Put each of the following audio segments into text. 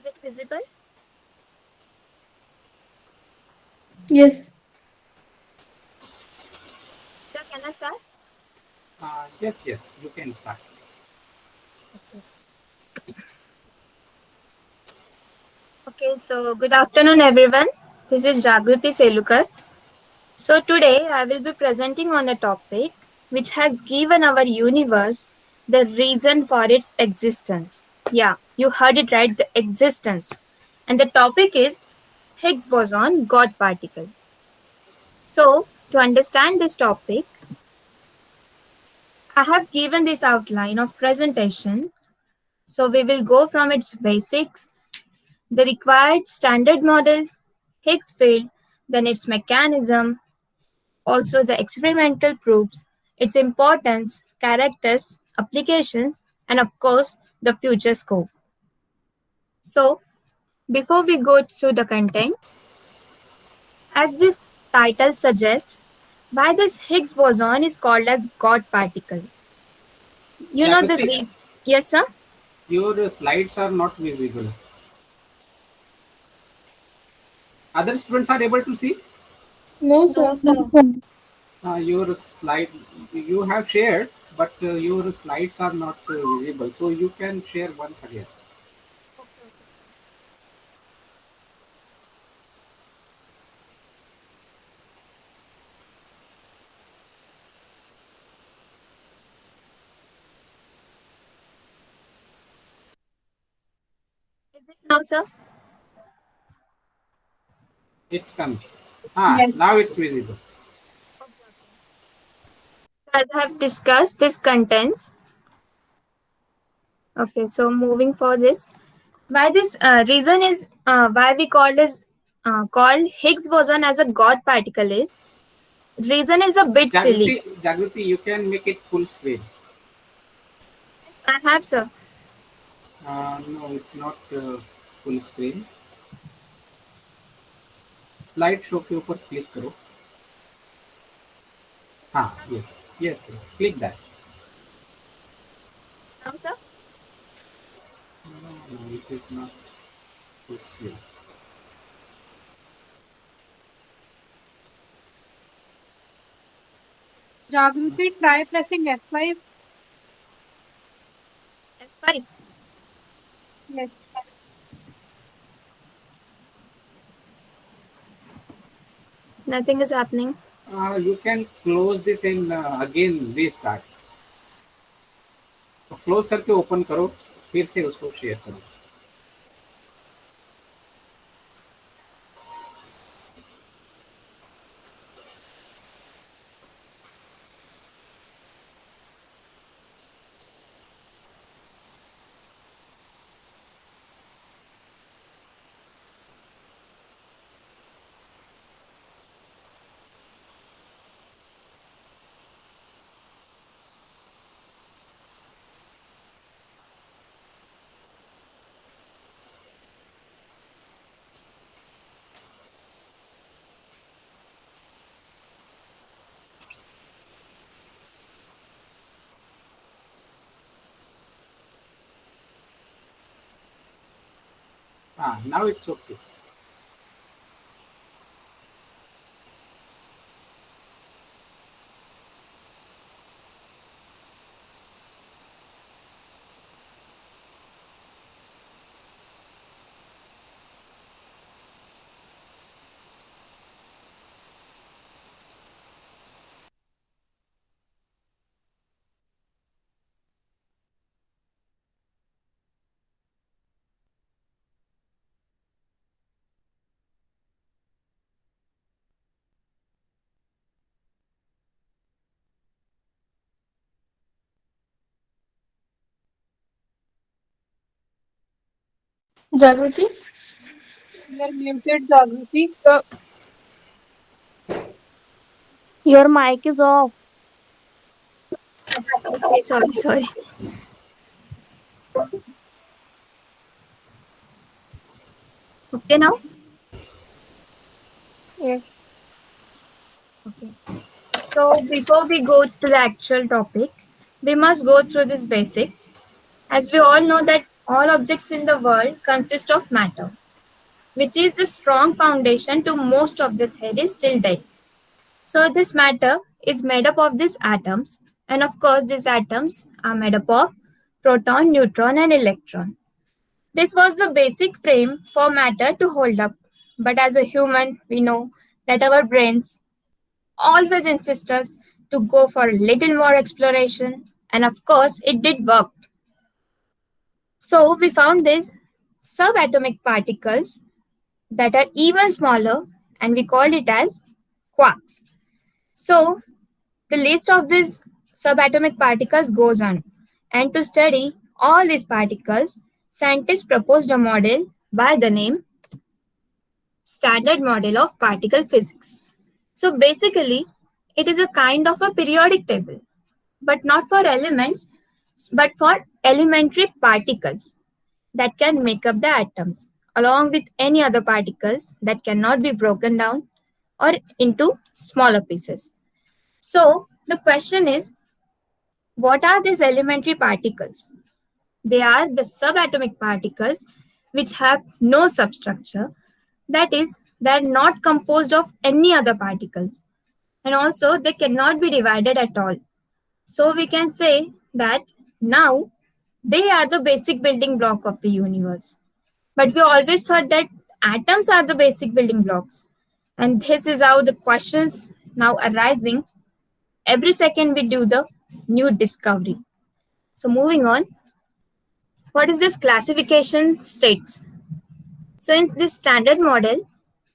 Is it visible? Yes. Sir, can I start? Yes, yes, you can start. Okay. Okay, so good afternoon, everyone. This is Jagruti Selukar. So today I will be presenting on a topic which has given our universe the reason for its existence. Yeah, you heard it right, the existence. And the topic is Higgs boson God particle. So to understand this topic, I have given this outline of presentation. So we will go from its basics, the required standard model, Higgs field, then its mechanism, also the experimental proofs, its importance, characters, applications, and of course, the future scope. So, before we go through the content, as this title suggests, why this Higgs boson is called as God particle. You know the Jagruti, reason. Yes, sir? your slides are not visible. Other students are able to see No, No, sir. sir. your slide. You have shared, but your slides are not visible. So you can share once again. Okay, okay. Is it now, sir? It's coming. Yes. Now it's visible. Okay, okay. As I have discussed, this contents. Okay, so moving for this, why this reason is why we called Higgs boson as a God particle is reason is a bit silly. Jagruti, you can make it full screen. Yes, I have, sir. No, it's not full screen. Slide show के ऊपर click करो. हाँ, yes, yes, yes, click that. Now, sir. No, no, it is not full screen. It's not. Jagruti, try pressing F5. F5. Yes. Nothing is happening. You can close this and again restart. तो close करके open करो, फिर से उसको share करो. Now it's okay. Jagruti? You're muted, Jagruti. Your mic is off. Okay, sorry, sorry. Okay, now. Yes. Okay. So before we go to the actual topic, we must go through these basics. As we all know that all objects in the world consist of matter, which is the strong foundation to most of the theories till date. So this matter is made up of these atoms, and of course these atoms are made up of proton, neutron and electron. This was the basic frame for matter to hold up, but as a human we know that our brains always insist us to go for a little more exploration, and of course it did work. So we found these subatomic particles that are even smaller, and we called it as quarks. So the list of these subatomic particles goes on, and to study all these particles, scientists proposed a model by the name Standard Model of Particle Physics. So basically, it is a kind of a periodic table, but not for elements, but for elementary particles that can make up the atoms, along with any other particles that cannot be broken down or into smaller pieces. So the question is, what are these elementary particles? They are the subatomic particles which have no substructure, that is, they are not composed of any other particles, and also they cannot be divided at all. So we can say that now they are the basic building block of the universe. But we always thought that atoms are the basic building blocks. And this is how the questions now arising. Every second we do the new discovery. So moving on, what is this classification states? So in this standard model,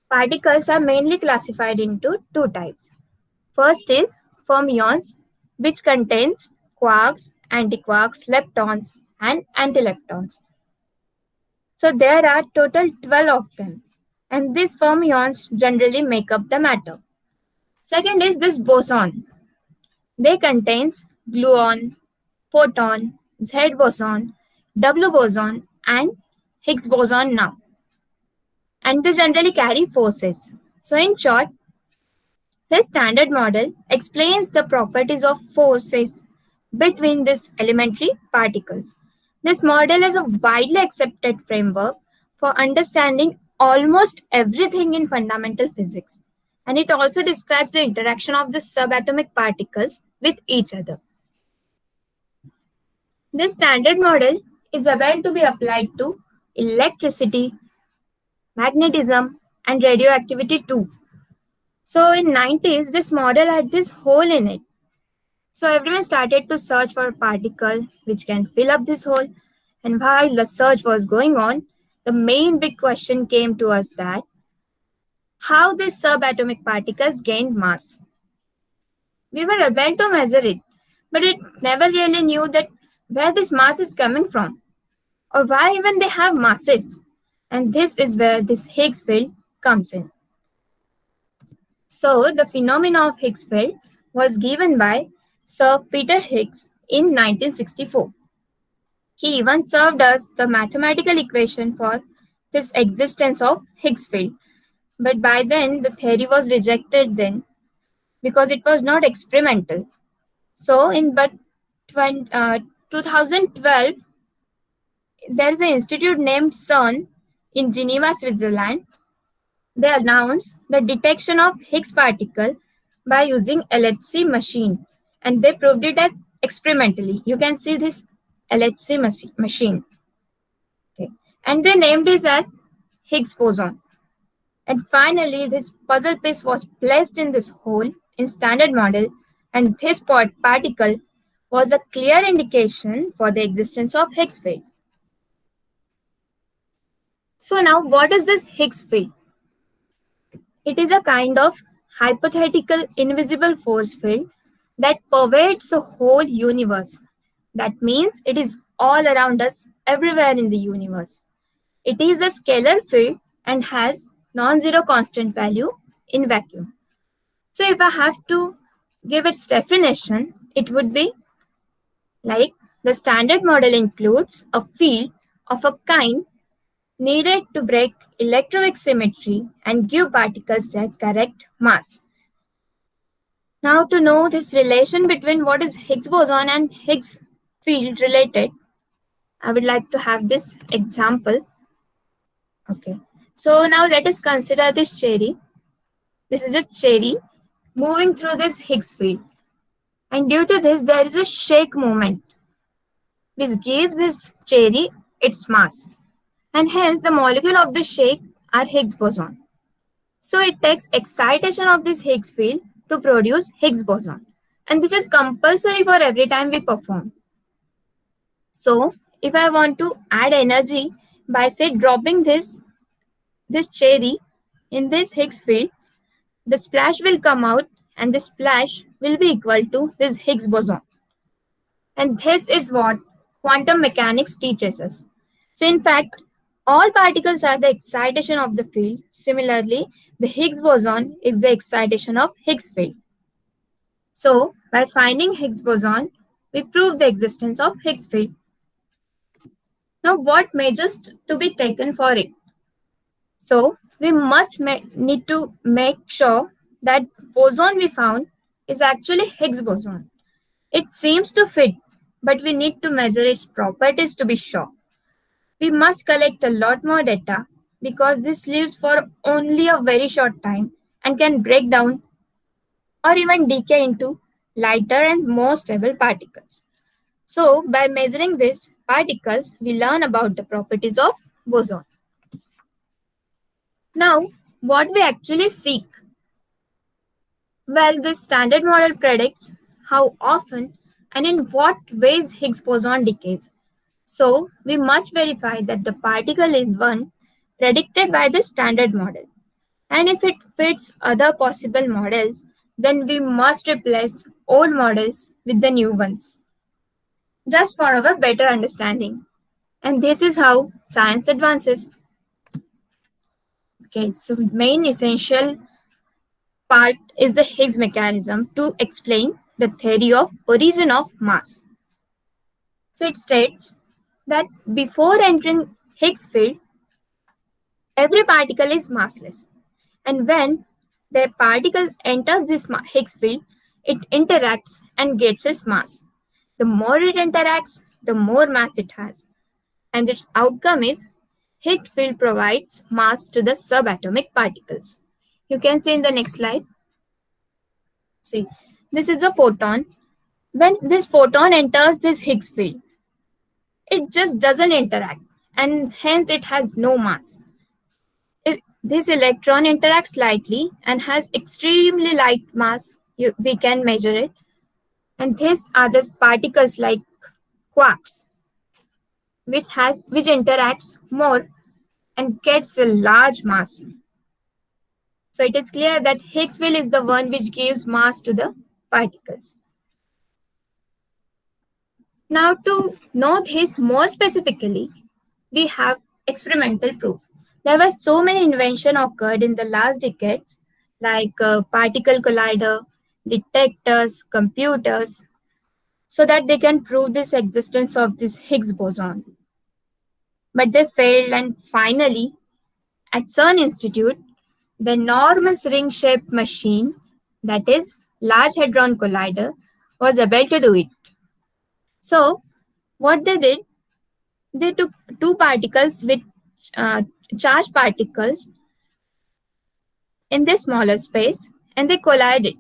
particles are mainly classified into two types. First is fermions, which contains quarks, antiquarks, leptons, and antileptons. So there are total 12 of them, and these fermions generally make up the matter. Second is this boson. They contains gluon, photon, Z boson, W boson, and Higgs boson now. And they generally carry forces. So in short, this standard model explains the properties of forces between these elementary particles. This model is a widely accepted framework for understanding almost everything in fundamental physics, and it also describes the interaction of the subatomic particles with each other. This standard model is able to be applied to electricity, magnetism, and radioactivity too. So in 90s, this model had this hole in it. So everyone started to search for a particle which can fill up this hole. And while the search was going on, the main big question came to us that how these subatomic particles gained mass. We were able to measure it, but it never really knew that where this mass is coming from or why even they have masses. And this is where this Higgs field comes in. So the phenomena of Higgs field was given by Sir Peter Higgs in 1964. He even served as the mathematical equation for this existence of Higgs field. But by then, the theory was rejected then because it was not experimental. So in 2012, there is an institute named CERN in Geneva, Switzerland. They announced the detection of Higgs particle by using LHC machine, and they proved it experimentally. You can see this LHC machine. Okay. And they named it as Higgs boson. And finally, this puzzle piece was placed in this hole in standard model, and this particle was a clear indication for the existence of Higgs field. So now, what is this Higgs field? It is a kind of hypothetical invisible force field that pervades the whole universe. That means it is all around us, everywhere in the universe. It is a scalar field and has non-zero constant value in vacuum. So if I have to give its definition, it would be like the standard model includes a field of a kind needed to break electroweak symmetry and give particles their correct mass. Now to know this relation between what is Higgs boson and Higgs field related, I would like to have this example. Okay. So now let us consider this cherry. This is a cherry moving through this Higgs field. And due to this, there is a shake moment, which gives this cherry its mass. And hence, the molecule of the shake are Higgs boson. So it takes excitation of this Higgs field to produce Higgs boson. And this is compulsory for every time we perform. So if I want to add energy by say dropping this cherry in this Higgs field, the splash will come out and the splash will be equal to this Higgs boson. And this is what quantum mechanics teaches us. So in fact, all particles are the excitation of the field. Similarly, the Higgs boson is the excitation of Higgs field. So by finding Higgs boson, we prove the existence of Higgs field. Now what measures to be taken for it? So we must need to make sure that boson we found is actually Higgs boson. It seems to fit, but we need to measure its properties to be sure. We must collect a lot more data because this lives for only a very short time and can break down or even decay into lighter and more stable particles. So by measuring these particles, we learn about the properties of boson. Now, what we actually seek? Well, the standard model predicts how often and in what ways Higgs boson decays. So, we must verify that the particle is one predicted by the standard model. And if it fits other possible models, then we must replace old models with the new ones, just for our better understanding. And this is how science advances. Okay, so main essential part is the Higgs mechanism to explain the theory of origin of mass. So it states that before entering Higgs field, every particle is massless. And when the particle enters this Higgs field, it interacts and gets its mass. The more it interacts, the more mass it has. And its outcome is Higgs field provides mass to the subatomic particles. You can see in the next slide. See, this is a photon. When this photon enters this Higgs field, it just doesn't interact and hence it has no mass. This electron interacts lightly and has extremely light mass. We can measure it. And these are the particles like quarks, which interacts more and gets a large mass. So it is clear that Higgs field is the one which gives mass to the particles. Now to know this more specifically, we have experimental proof. There were so many inventions occurred in the last decades, like particle collider, detectors, computers, so that they can prove this existence of this Higgs boson. But they failed, and finally, at CERN Institute, the enormous ring-shaped machine, that is Large Hadron Collider, was able to do it. So what they did, they took two particles with charged particles in this smaller space and they collided,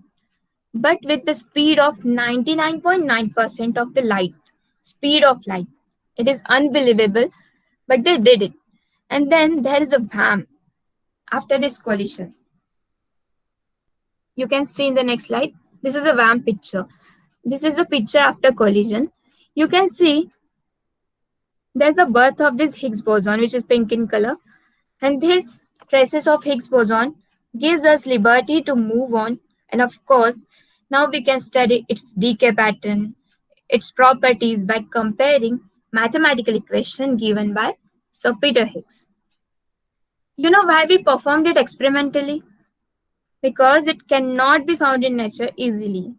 but with the speed of 99.9% of the light, speed of light. It is unbelievable, but they did it. And then there is a wham after this collision. You can see in the next slide. This is a wham picture. This is the picture after collision. You can see there's a birth of this Higgs boson, which is pink in color. And this traces of Higgs boson gives us liberty to move on. And of course, now we can study its decay pattern, its properties by comparing mathematical equation given by Sir Peter Higgs. You know why we performed it experimentally? Because it cannot be found in nature easily.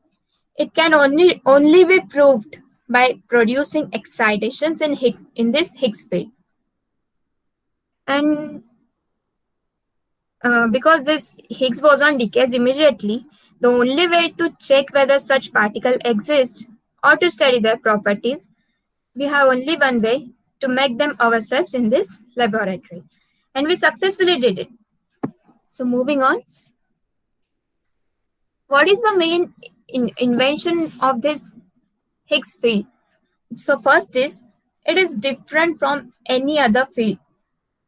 It can only be proved by producing excitations in this Higgs field. And because this Higgs boson decays immediately, the only way to check whether such particle exist or to study their properties, we have only one way, to make them ourselves in this laboratory. And we successfully did it. So moving on. What is the main invention of this Higgs field? So first is, it is different from any other field.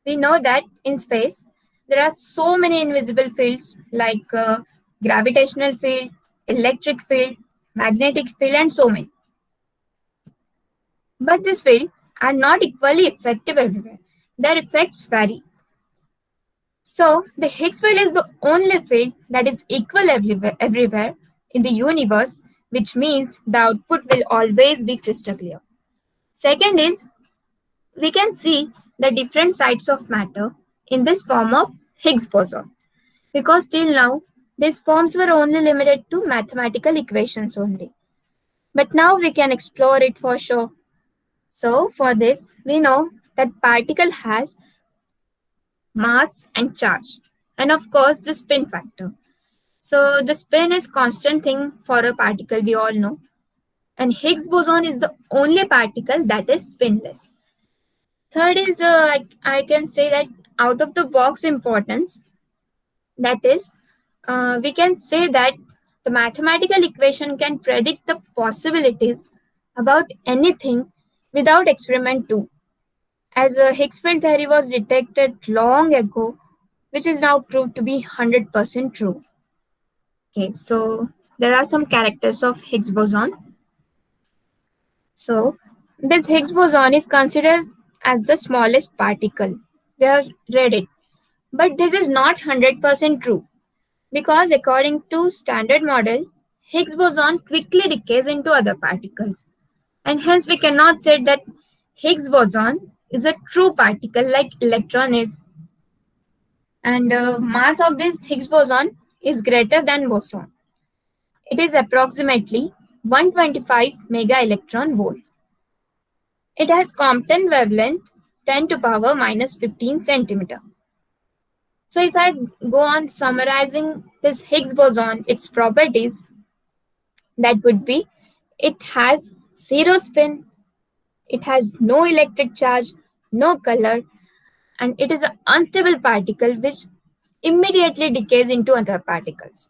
We know that in space, there are so many invisible fields like gravitational field, electric field, magnetic field, and so many. But these fields are not equally effective everywhere. Their effects vary. So the Higgs field is the only field that is equal everywhere in the universe, which means the output will always be crystal clear. Second is, we can see the different sides of matter in this form of Higgs boson, because till now these forms were only limited to mathematical equations only. But now we can explore it for sure. So for this, we know that particle has mass and charge, and of course the spin factor. So the spin is constant thing for a particle, we all know, and Higgs boson is the only particle that is spinless. Third is, I can say that out of the box importance, that is, we can say that the mathematical equation can predict the possibilities about anything without experiment too, as a Higgs field theory was detected long ago, which is now proved to be 100% true. Okay, so there are some characters of Higgs boson. So this Higgs boson is considered as the smallest particle. We have read it. But this is not 100% true, because according to standard model, Higgs boson quickly decays into other particles. And hence we cannot say that Higgs boson is a true particle like electron is. And mass of this Higgs boson is greater than boson. It is approximately 125 mega electron volt. It has Compton wavelength 10 to power minus 15 centimeter. So if I go on summarizing this Higgs boson, its properties, that would be, it has zero spin, it has no electric charge, no color, and it is an unstable particle which immediately decays into other particles.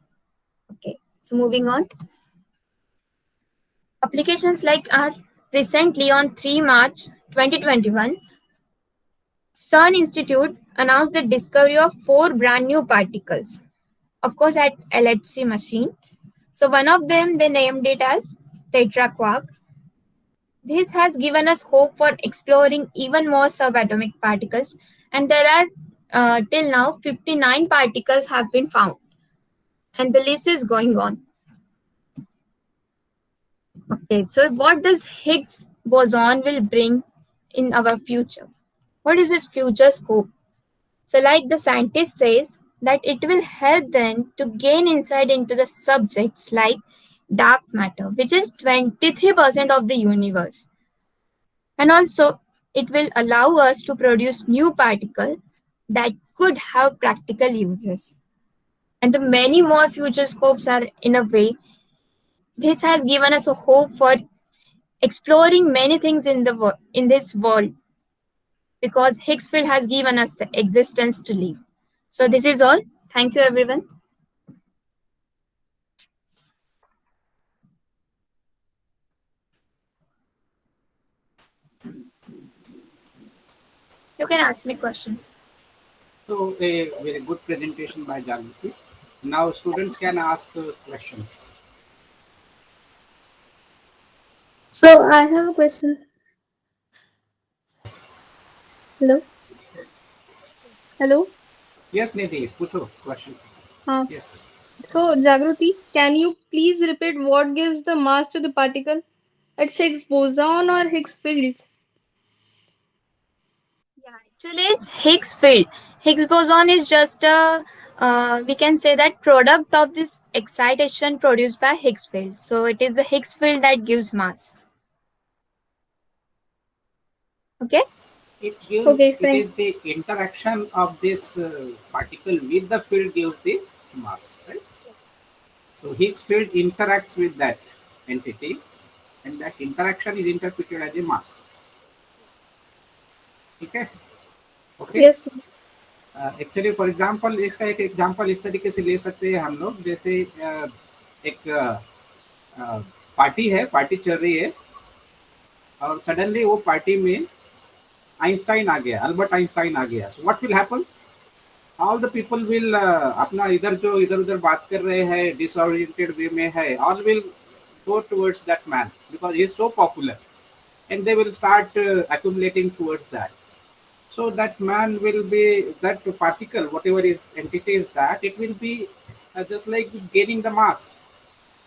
Okay, so moving on. Applications like are recently on 3 March 2021, CERN Institute announced the discovery of 4 brand new particles, of course at LHC machine. So one of them, they named it as tetra quark. This has given us hope for exploring even more subatomic particles, and there are till now 59 particles have been found, and the list is going on. Okay, so what does Higgs boson will bring in our future? What is its future scope? So like the scientist says, that it will help them to gain insight into the subjects like dark matter, which is 23% of the universe. And also, it will allow us to produce new particles that could have practical uses. And the many more future scopes are in a way. This has given us a hope for exploring many things in this world, because Higgs field has given us the existence to live. So this is all. Thank you, everyone. You can ask me questions. So a very good presentation by Jagriti. Now students can ask questions. So I have a question. Hello? Hello? Yes, Nidhi, pucho question. Yes. So Jagruti, can you please repeat what gives the mass to the particle? It's Higgs boson or Higgs field? Yeah, actually, it's Higgs field. Higgs boson is just a, we can say that product of this excitation produced by Higgs field. So it is the Higgs field that gives mass. Okay? It gives, Okay, it is the interaction of this particle with the field gives the mass, right? So Higgs field interacts with that entity, and that interaction is interpreted as a mass. ठीक है, okay. Yes, sir. Actually for example इसका एक example इस तरीके से ले सकते हैं हम लोग, जैसे एक पार्टी है, पार्टी चल रही है और सडनली वो पार्टी में आइंस्टाइन आ गया, अल्बर्ट आइंस्टाइन आ गया। So what will happen, all the people will अपना इधर जो इधर उधर बात कर रहे हैं डिसओरिएंटेड वे में है, all will go towards that man because he is so popular, and they will start accumulating towards that. So that man will be, that particle, whatever is entity is that, it will be just like gaining the mass,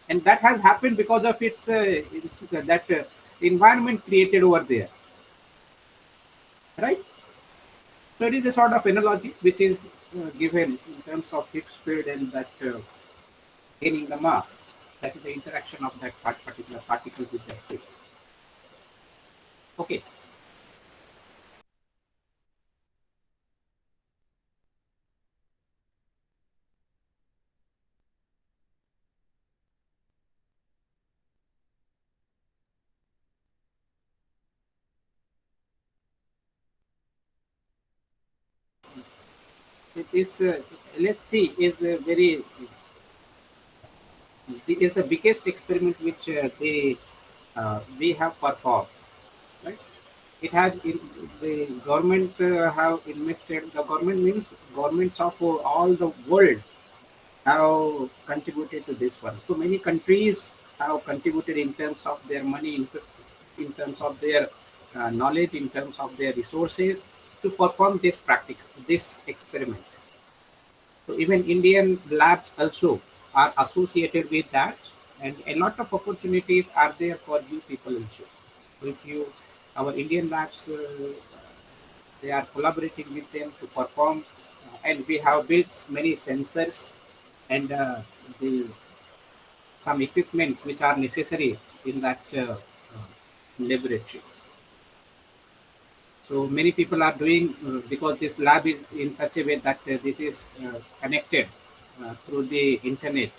and that has happened because of its that environment created over there, right? So it is a sort of analogy which is given in terms of Higgs field and that gaining the mass. That is the interaction of that particular particle with that field. Okay. It is let's see, is very is the biggest experiment which they we have performed, right? It has the government have invested. The government means governments of all the world have contributed to this one. So many countries have contributed in terms of their money, in terms of their knowledge, in terms of their resources to perform this this experiment. So even Indian labs also are associated with that, and a lot of opportunities are there for you people also. So if you, our Indian labs, they are collaborating with them to perform, and we have built many sensors and the some equipments which are necessary in that laboratory. So many people are doing because this lab is in such a way that this is connected through the internet,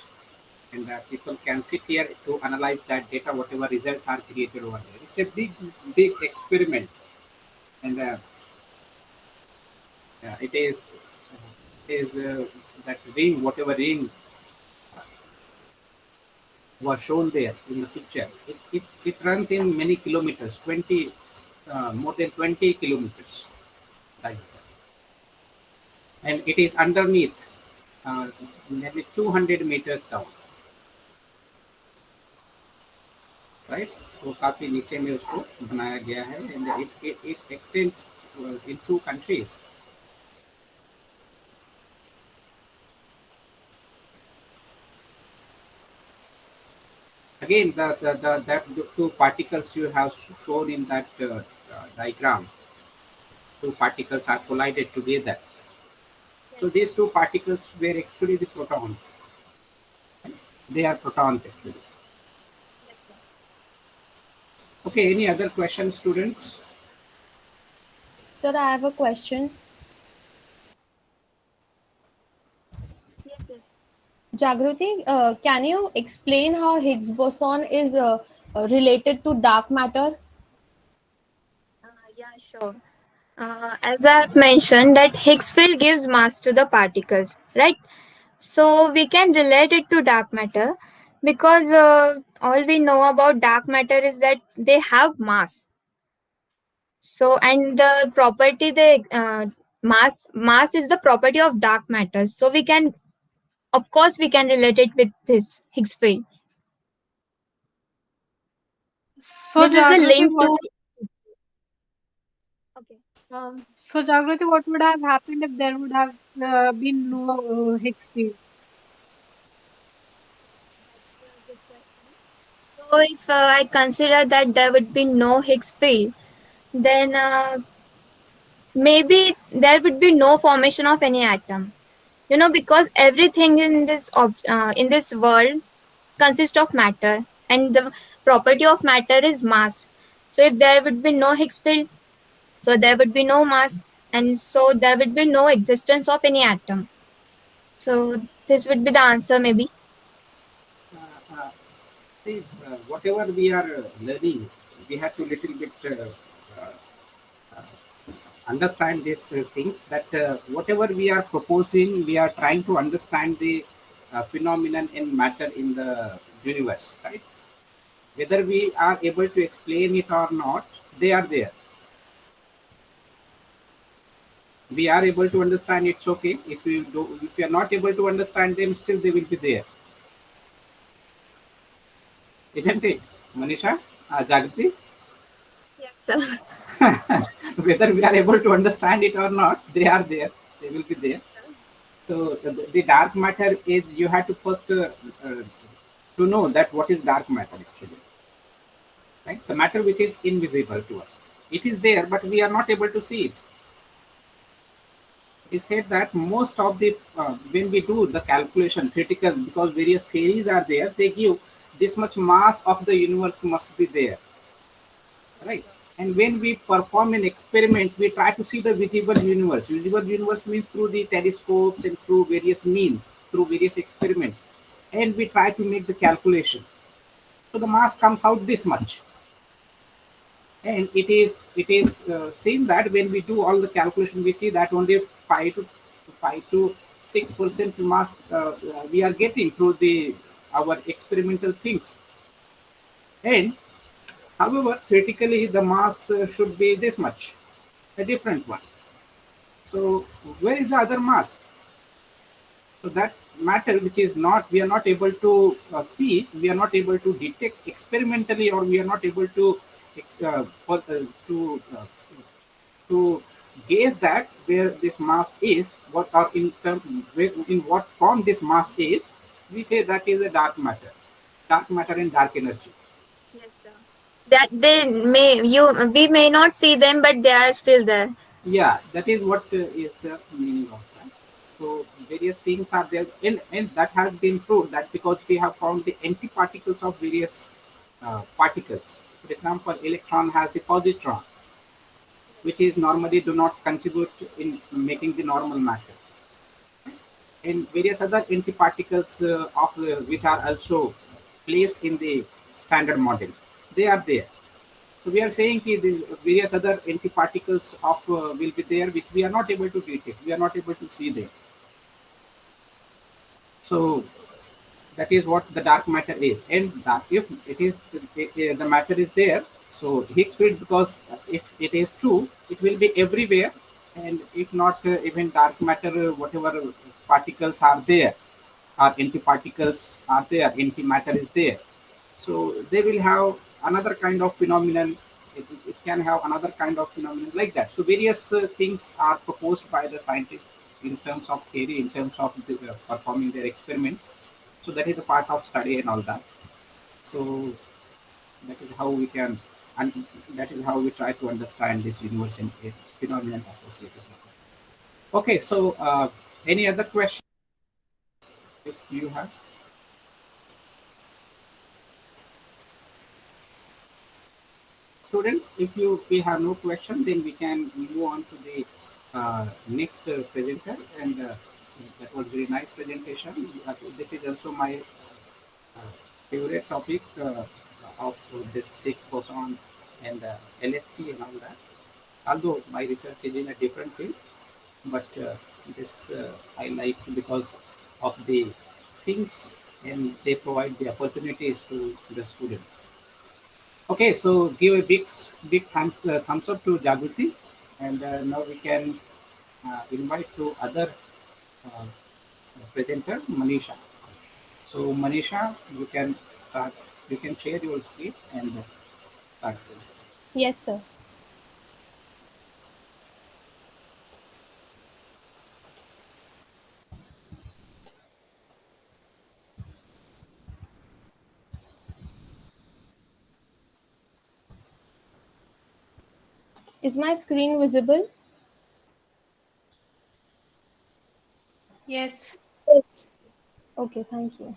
and people can sit here to analyze that data, whatever results are created over there. It's a big experiment, and it is that ring, whatever ring was shown there in the picture. It runs in many kilometers, 20 more than 20 kilometers diameter, and it is underneath nearly 200 meters down, right? वो काफी नीचे में उसको बनाया गया है, and it extends in 2 countries. Again, the two particles you have shown in that diagram, two particles are collided together. So these two particles were actually the protons. They are protons actually. Okay, any other questions, students? Sir, I have a question. Yes. Jagruti, can you explain how Higgs boson is related to dark matter? Yeah, sure. As I have mentioned, that Higgs field gives mass to the particles, right? So we can relate it to dark matter because all we know about dark matter is that they have mass. So, and the property they mass is the property of dark matter. So we can, of course, we can relate it with this Higgs field. So This is the Jagruti, link what to. Okay. so Jagruti, what would have happened if there would have been no Higgs field? That's a good question. So if I consider that there would be no Higgs field, then maybe there would be no formation of any atom. Because everything in this world consists of matter, and the property of matter is mass. So if there would be no Higgs field, so there would be no mass, and so there would be no existence of any atom. So this would be the answer, maybe. See, whatever we are learning, we have to little bit understand these things, that whatever we are proposing, we are trying to understand the phenomenon in matter in the universe, right? Whether we are able to explain it or not, they are there. We are able to understand, it's okay. If we are not able to understand them, still they will be there, isn't it, Manisha? Jagriti? Yes, sir. Whether we are able to understand it or not, they are there, they will be there. Yes, sir. So the dark matter is, you have to first uh, to know that what is dark matter actually, right? The matter which is invisible to us, it is there, but we are not able to see it. It is said that most of the when we do the calculation theoretical, because various theories are there, they give this much mass of the universe must be there, right? And when we perform an experiment, we try to see the visible universe. Visible universe means through the telescopes and through various means, through various experiments, and we try to make the calculation. So the mass comes out this much, and it is seen that when we do all the calculation, we see that only 5 to 6% mass we are getting through the our experimental things. And however, theoretically, the mass should be this much, a different one. So where is the other mass? So that matter which is not, we are not able to see, we are not able to detect experimentally, or we are not able to ex- uh, for- uh, to uh, to gauge that where this mass is, what or in what form this mass is. We say that is a dark matter and dark energy. Yes, sir. That they may you we may not see them, but they are still there. Yeah, that is what is the meaning of that. So various things are there, and that has been proved that because we have found the antiparticles of various particles. For example, electron has the positron, which is normally do not contribute in making the normal matter, and various other antiparticles of which are also placed in the standard model. They are there. So we are saying that the various other antiparticles of will be there, which we are not able to detect. We are not able to see them. So that is what the dark matter is. And that if it is the matter is there, so Higgs field, because if it is true, it will be everywhere. And if not, even dark matter, whatever particles are there, or antiparticles are there, antimatter is there. So they will have another kind of phenomenon. It can have another kind of phenomenon like that. So various things are proposed by the scientists in terms of theory, in terms of performing their experiments. So that is a part of study and all that. So that is how we can, and that is how we try to understand this universe and phenomenon associated with it. Okay, so any other question if you have? Students, if we have no question, then we can move on to the next presenter. And that was very nice presentation. This is also my favorite topic of this six boson and LHC and all that. Although my research is in a different field, but this I like because of the things, and they provide the opportunities to the students. Okay, so give a thumbs up to Jagriti, and now we can invite to other uh, presenter, Manisha. So Manisha, you can start. You can share your screen and start. Yes, sir. Is my screen visible? Yes. Okay, thank you.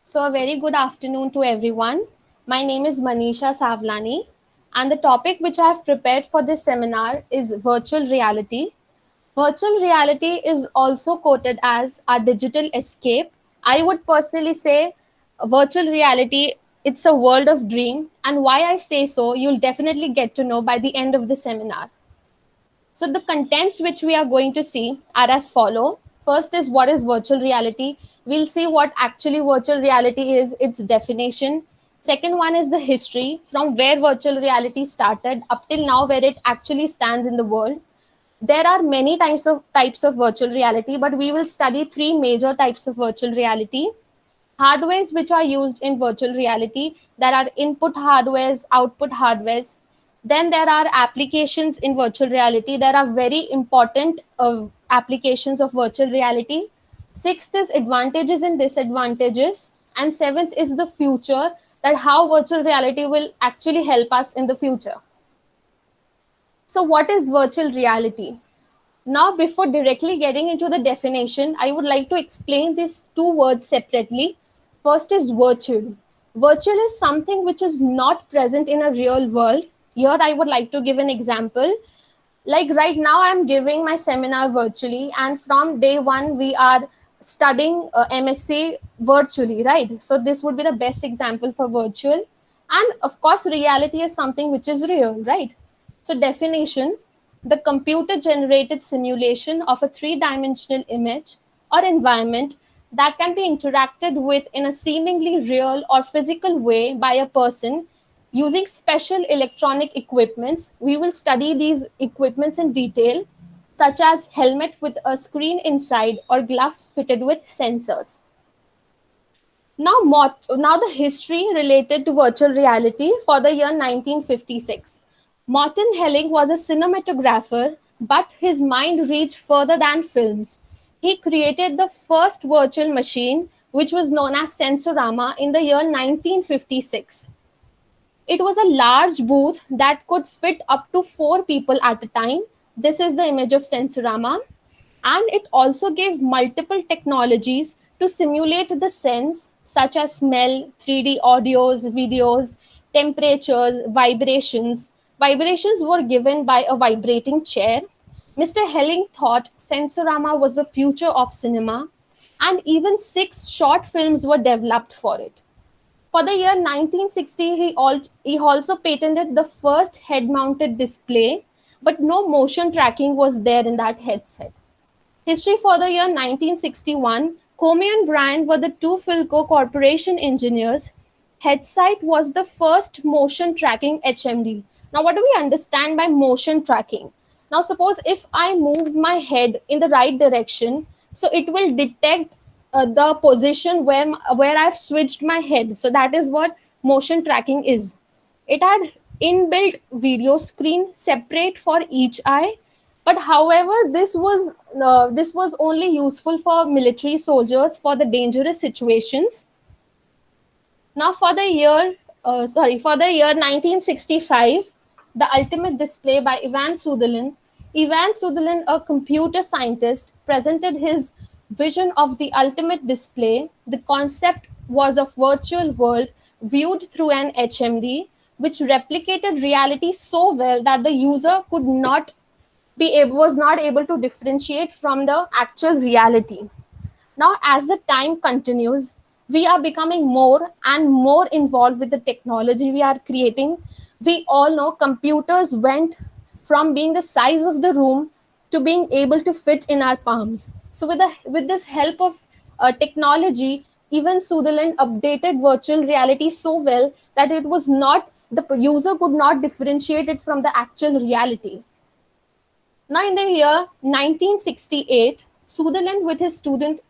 So, a very good afternoon to everyone. My name is Manisha Savlani, and the topic which I have prepared for this seminar is virtual reality. Virtual reality is also quoted as our digital escape. I would personally say virtual reality It's a world of dream, and why I say so, you'll definitely get to know by the end of the seminar. So the contents which we are going to see are as follow. First is what is virtual reality. We'll see what actually virtual reality is, its definition. Second one is the history, from where virtual reality started up till now, where it actually stands in the world. There are many types of virtual reality, but we will study three major types of virtual reality. Hardwares which are used in virtual reality. There are input hardwares, output hardwares. Then there are applications in virtual reality. There are very important applications of virtual reality. Sixth is advantages and disadvantages. And seventh is the future, that how virtual reality will actually help us in the future. So what is virtual reality? Now, before directly getting into the definition, I would like to explain these two words separately. First is virtual. Virtual is something which is not present in a real world. Here, I would like to give an example. Like right now, I'm giving my seminar virtually, and from day one, we are studying MSc virtually, right? So, this would be the best example for virtual. And of course, reality is something which is real, right? So, definition: the computer generated simulation of a three-dimensional image or environment that can be interacted with in a seemingly real or physical way by a person using special electronic equipments. We will study these equipments in detail, such as helmet with a screen inside or gloves fitted with sensors. Now the history related to virtual reality for the year 1956. Martin Helling was a cinematographer, but his mind reached further than films. He created the first virtual machine, which was known as Sensorama, in the year 1956. It was a large booth that could fit up to 4 people at a time. This is the image of Sensorama. And it also gave multiple technologies to simulate the sense, such as smell, 3D audios, videos, temperatures, vibrations. Vibrations were given by a vibrating chair. Mr. Helling thought Sensorama was the future of cinema, and even 6 short films were developed for it. For the year 1960, he also patented the first head mounted display, but no motion tracking was there in that headset. History for the year 1961, Comey and Bryan were the two Philco Corporation engineers. Headsight was the first motion tracking HMD. Now, what do we understand by motion tracking? Now, suppose if I move my head in the right direction, so it will detect the position where I've switched my head. So that is what motion tracking is. It had inbuilt video screen separate for each eye, but however, this was only useful for military soldiers for the dangerous situations. Now, for the year 1965, the ultimate display by Ivan Sutherland. Ivan Sutherland, a computer scientist, presented his vision of the ultimate display. The concept was a virtual world viewed through an HMD, which replicated reality so well that the user was not able to differentiate from the actual reality. Now, as the time continues, we are becoming more and more involved with the technology we are creating. We all know computers went from being the size of the room to being able to fit in our palms. So, with this help of technology, even Sutherland updated virtual reality so well that the user could not differentiate it from the actual reality. Now, in the year 1968, Sutherland, with his student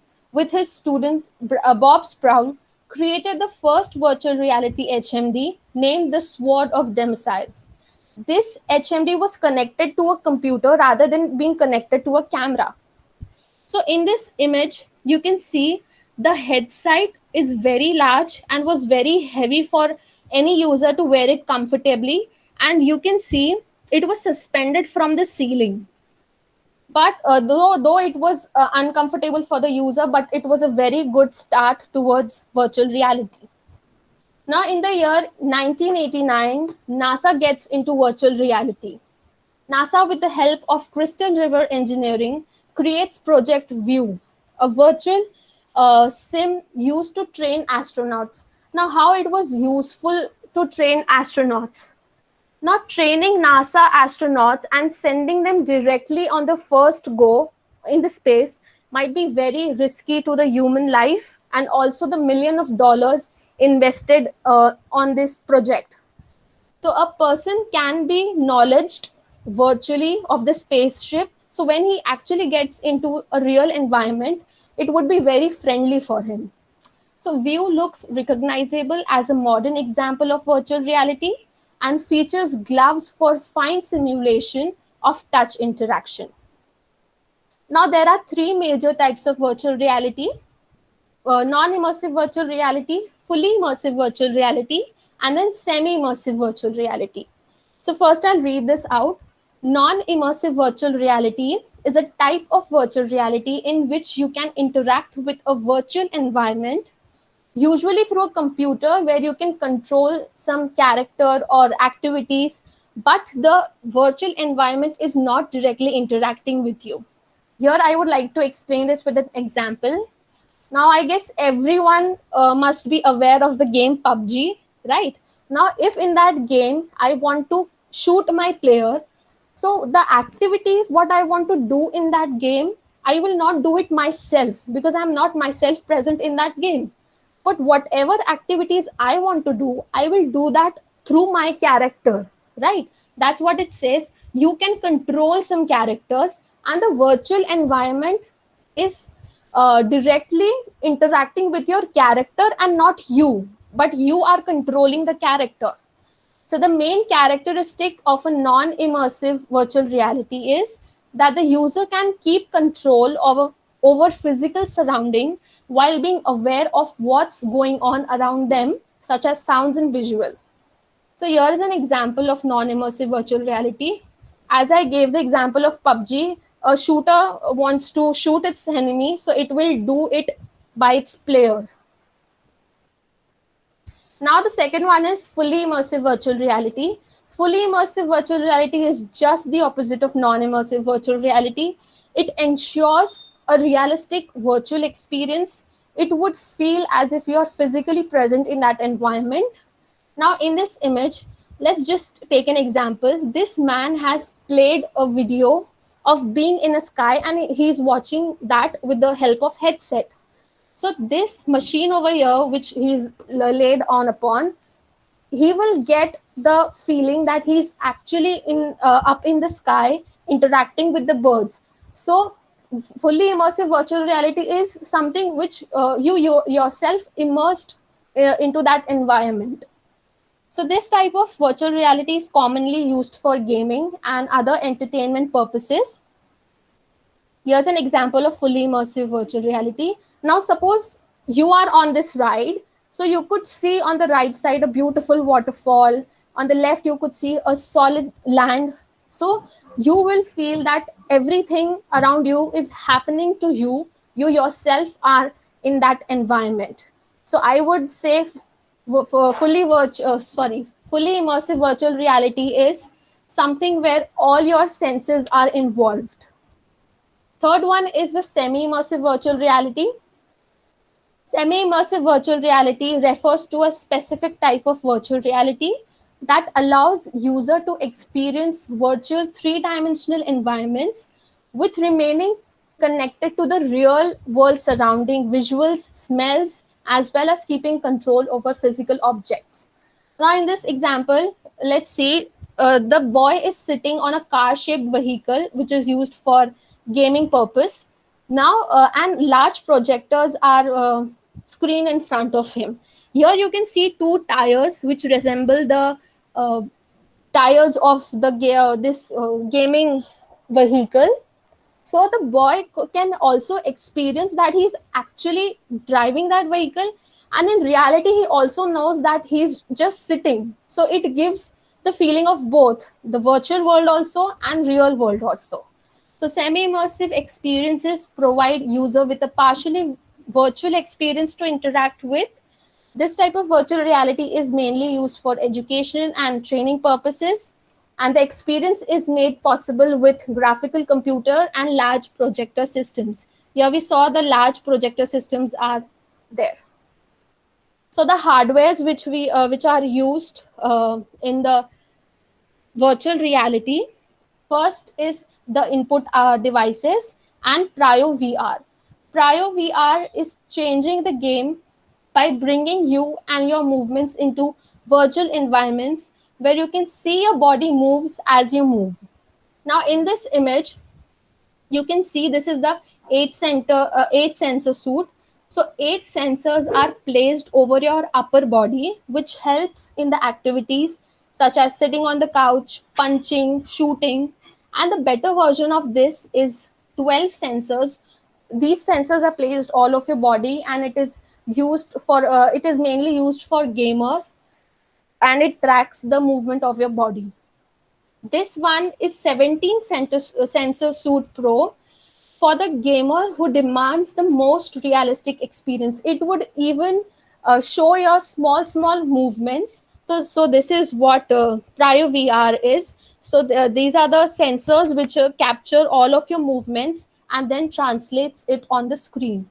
Bob Sproul, created the first virtual reality HMD named the Sword of Demosiles. This HMD was connected to a computer rather than being connected to a camera. So, in this image, you can see the headset is very large and was very heavy for any user to wear it comfortably. And you can see it was suspended from the ceiling, but though it was uncomfortable for the user, but it was a very good start towards virtual reality. Now, in the year 1989, NASA gets into virtual reality. NASA, with the help of Crystal River Engineering, creates Project View, a virtual sim used to train astronauts. Now, how it was useful to train astronauts. Now, training NASA astronauts and sending them directly on the first go in the space might be very risky to the human life and also the million of dollars invested on this project. So a person can be knowledged virtually of the spaceship. So when he actually gets into a real environment, it would be very friendly for him. So View looks recognizable as a modern example of virtual reality and features gloves for fine simulation of touch interaction. Now there are three major types of virtual reality: non-immersive virtual reality, fully immersive virtual reality, and then semi-immersive virtual reality. So first I'll read this out. Non-immersive virtual reality is a type of virtual reality in which you can interact with a virtual environment, usually through a computer where you can control some character or activities, but the virtual environment is not directly interacting with you. Here I would like to explain this with an example. Now, I guess everyone must be aware of the game PUBG, right? Now, if in that game I want to shoot my player, so the activities what I want to do in that game, I will not do it myself because I'm not myself present in that game. But whatever activities I want to do, I will do that through my character, right? That's what it says. You can control some characters, and the virtual environment is directly interacting with your character and not you, but you are controlling the character. So the main characteristic of a non-immersive virtual reality is that the user can keep control over physical surrounding while being aware of what's going on around them, such as sounds and visual. So here is an example of non-immersive virtual reality. As I gave the example of PUBG, a shooter wants to shoot its enemy, so it will do it by its player. Now the second one is fully immersive virtual reality. Fully immersive virtual reality is just the opposite of non-immersive virtual reality. It ensures a realistic virtual experience. It would feel as if you are physically present in that environment. Now in this image, let's just take an example. This man has played a video of being in a sky and he's watching that with the help of headset. So this machine over here, which he's laid on upon, he will get the feeling that he's actually in up in the sky interacting with the birds. So fully immersive virtual reality is something which you yourself immersed into that environment. So this type of virtual reality is commonly used for gaming and other entertainment purposes. Here's an example of fully immersive virtual reality. Now, suppose you are on this ride. So you could see on the right side a beautiful waterfall. On the left, you could see a solid land. So you will feel that everything around you is happening to you. You yourself are in that environment. So I would say for fully immersive virtual reality is something where all your senses are involved. Third one is the semi-immersive virtual reality. Semi-immersive virtual reality refers to a specific type of virtual reality that allows user to experience virtual three-dimensional environments with remaining connected to the real world surrounding visuals, smells, as well as keeping control over physical objects. Now in this example, let's say the boy is sitting on a car-shaped vehicle which is used for gaming purpose. Now and large projectors are screen in front of him. Here you can see two tires which resemble the tires of the gaming vehicle. So the boy can also experience that he's actually driving that vehicle, and in reality he also knows that he's just sitting. So it gives the feeling of both the virtual world also and real world also. So semi-immersive experiences provide user with a partially virtual experience to interact with. This type of virtual reality is mainly used for education and training purposes, and the experience is made possible with graphical computer and large projector systems. Here we saw the large projector systems are there. So the hardwares which are used in the virtual reality, first is the input devices and Prio VR. Prio VR is changing the game by bringing you and your movements into virtual environments where you can see your body moves as you move. Now in this image, you can see this is the eight sensor suit. So eight sensors are placed over your upper body, which helps in the activities such as sitting on the couch, punching, shooting. And the better version of this is 12 sensors. These sensors are placed all of your body, and it is mainly used for gamer, and it tracks the movement of your body. This one is 17 sensor suit pro for the gamer who demands the most realistic experience. It would even show your small movements. So this is what Prio VR is. So these are the sensors which capture all of your movements and then translates it on the screen.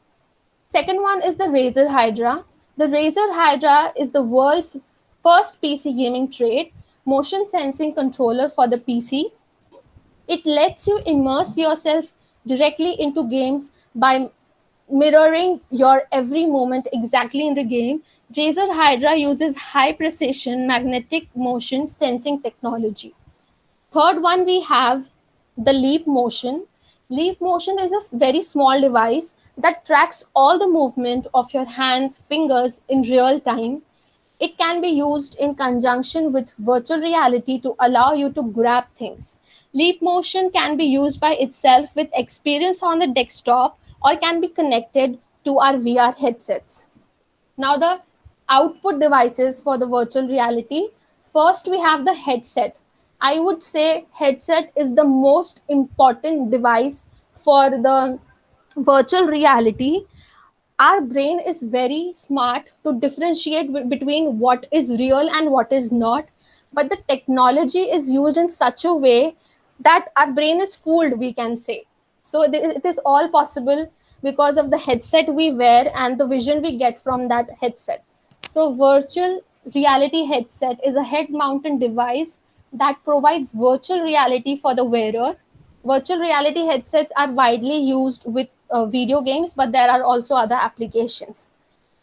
Second one is the Razer Hydra. The Razer Hydra is the world's first PC gaming trade motion sensing controller for the PC. It lets you immerse yourself directly into games by mirroring your every moment exactly in the game. Razer Hydra uses high precision magnetic motion sensing technology. Third one, we have the Leap Motion. Leap Motion is a very small device that tracks all the movement of your hands, fingers in real time. It can be used in conjunction with virtual reality to allow you to grab things. Leap Motion can be used by itself with experience on the desktop or can be connected to our VR headsets. Now, the output devices for the virtual reality. First, we have the headset. I would say headset is the most important device for the virtual reality. Our brain is very smart to differentiate between what is real and what is not, but the technology is used in such a way that our brain is fooled, we can say. So it is all possible because of the headset we wear and the vision we get from that headset. So virtual reality headset is a head mounted device that provides virtual reality for the wearer. Virtual reality headsets are widely used with video games, but there are also other applications.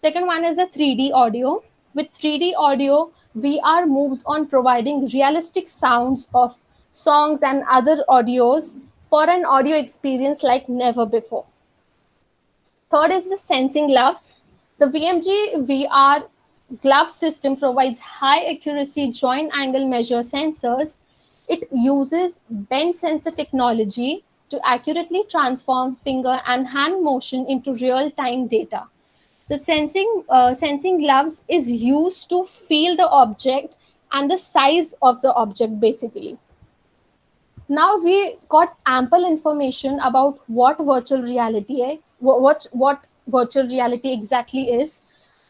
Second one is a 3D audio. With 3D audio, VR moves on providing realistic sounds of songs and other audios for an audio experience like never before. Third is the sensing gloves. The VMG VR glove system provides high accuracy joint angle measure sensors. It uses bend sensor technology to accurately transform finger and hand motion into real time data. So sensing gloves is used to feel the object and the size of the object basically. Now we got ample information about what virtual reality what virtual reality exactly is,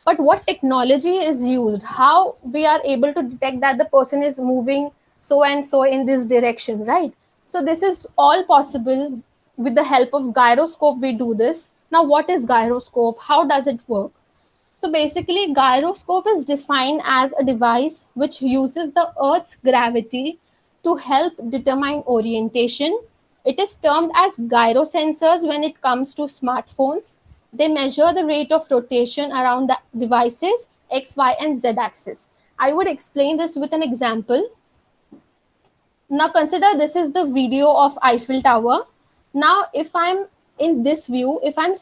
but what technology is used, how we are able to detect that the person is moving so and so in this direction, right? So this is all possible with the help of gyroscope. We do this. Now what is gyroscope, how does it work? So basically, gyroscope is defined as a device which uses the Earth's gravity to help determine orientation. It is termed as gyrosensors when it comes to smartphones. They measure the rate of rotation around the device's X, Y, and Z axis. I would explain this with an example. Now consider this is the video of Eiffel Tower. Now if I'm in this view, if I'm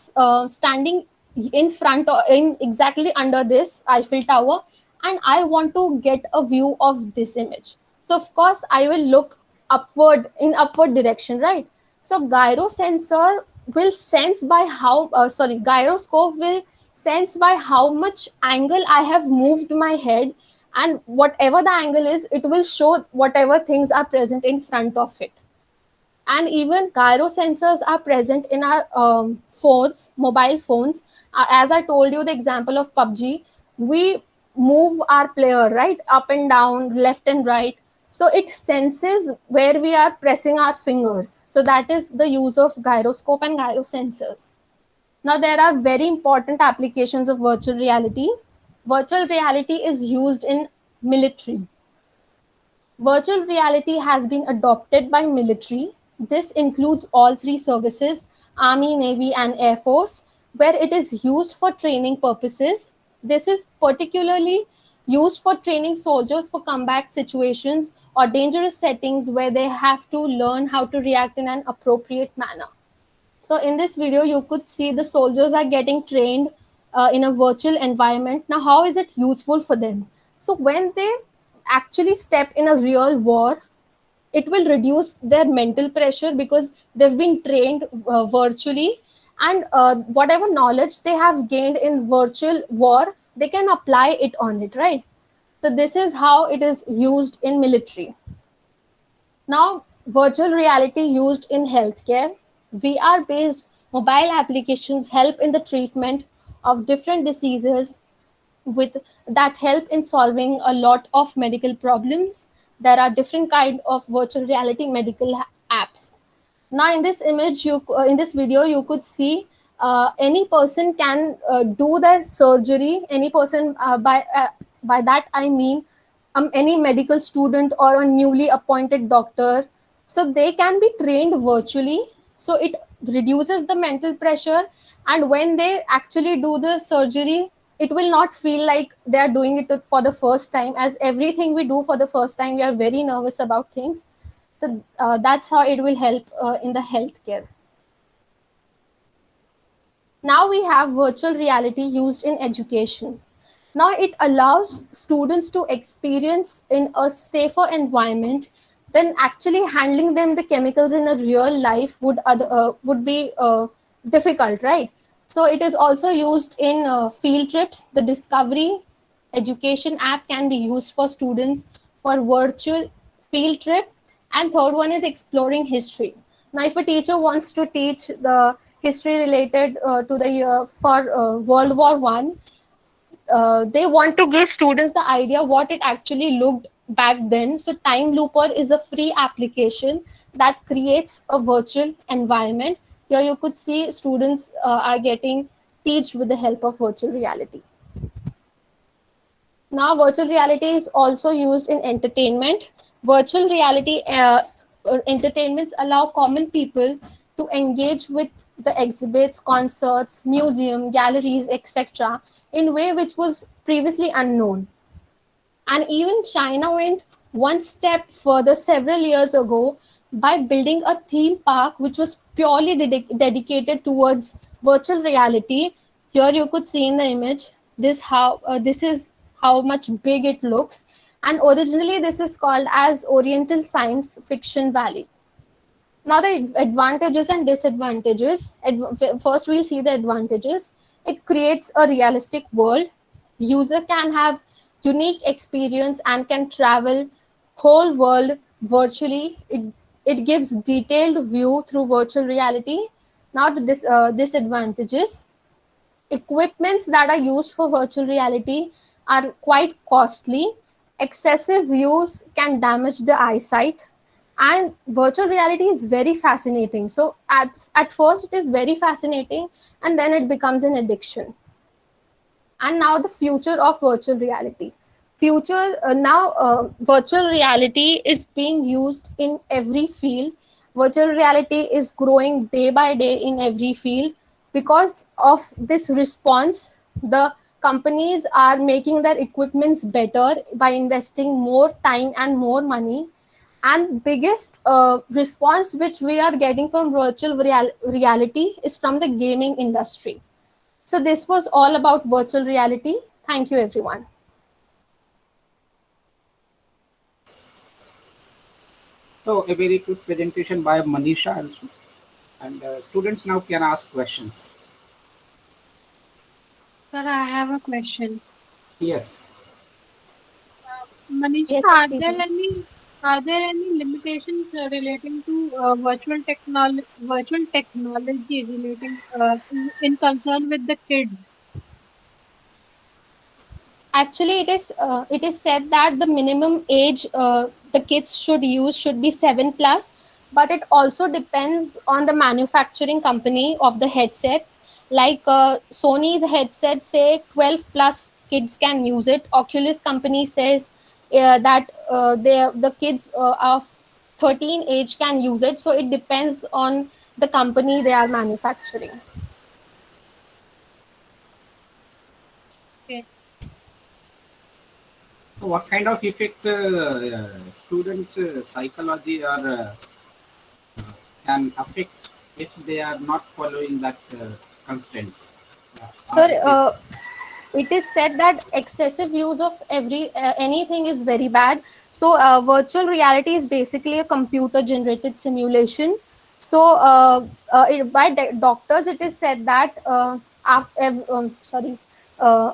standing in front or in exactly under this Eiffel Tower, and I want to get a view of this image, so of course I will look upward in upward direction, right? So gyrosensor will sense by how gyroscope will sense by how much angle I have moved my head, and whatever the angle is, it will show whatever things are present in front of it. And even gyro sensors are present in our phones, mobile phones. As I told you the example of PUBG, we move our player right up and down, left and right. So it senses where we are pressing our fingers. So that is the use of gyroscope and gyro sensors. Now there are very important applications of virtual reality. virtual reality is used in military. Virtual reality has been adopted by military. This includes all three services, Army, Navy, and Air Force, where it is used for training purposes. This is particularly used for training soldiers for combat situations or dangerous settings where they have to learn how to react in an appropriate manner. So in this video, you could see the soldiers are getting trained in a virtual environment. Now, how is it useful for them? So when they actually step in a real war, it will reduce their mental pressure because they've been trained virtually, and whatever knowledge they have gained in virtual war, they can apply it on it, right? So this is how it is used in military. Now, virtual reality used in healthcare. VR based mobile applications help in the treatment of different diseases with that help in solving a lot of medical problems. There are different kind of virtual reality medical apps. Now in this image, in this video, you could see any person can do their surgery. Any person, by that I mean any medical student or a newly appointed doctor, so they can be trained virtually. So it reduces the mental pressure, and when they actually do the surgery, it will not feel like they are doing it for the first time. As everything we do for the first time, we are very nervous about things. So that's how it will help in the healthcare. Now we have virtual reality used in education. Now it allows students to experience in a safer environment than actually handling them the chemicals in a real life would be difficult, right? So it is also used in field trips. The Discovery education app can be used for students for virtual field trip. And third one is exploring history. Now if a teacher wants to teach the history related to the for World War One, they want to give students the idea what it actually looked back then. So Time Looper is a free application that creates a virtual environment. Here you could see students are getting taught with the help of virtual reality. Now virtual reality is also used in entertainment. Virtual reality entertainments allow common people to engage with the exhibits, concerts, museum, galleries, etc. in way which was previously unknown. And even China went one step further several years ago by building a theme park which was purely dedicated towards virtual reality. Here you could see in the image this is how much big it looks. And originally this is called as Oriental Science Fiction Valley. Now the advantages and disadvantages. First we'll see the advantages. It creates a realistic world. User can have unique experience and can travel whole world virtually. It gives detailed view through virtual reality. Now the disadvantages. Equipments that are used for virtual reality are quite costly. Excessive use can damage the eyesight, and virtual reality is very fascinating. So at first it is very fascinating, and then it becomes an addiction. And now the future of virtual reality. Virtual reality is being used in every field. Virtual reality is growing day by day in every field. Because of this response, the companies are making their equipments better by investing more time and more money. And biggest response which we are getting from virtual reality is from the gaming industry. So this was all about virtual reality. Thank you, everyone. So a very good presentation by Manisha also. And students now can ask questions. Sir, I have a question. Yes. Manisha, Yes, are there any limitations relating to virtual technology relating in concern with the kids? actually it is said that the minimum age the kids should use should be 7 plus, but it also depends on the manufacturing company of the headsets. Like Sony's headset say 12 plus kids can use it. Oculus company says that the kids of 13 age can use it. So it depends on the company they are manufacturing. Okay. So what kind of effect students' psychology or can affect if they are not following that constraints? Or Sir, it is it is said that excessive use of anything is very bad. So virtual reality is basically a computer generated simulation. So by doctors it is said that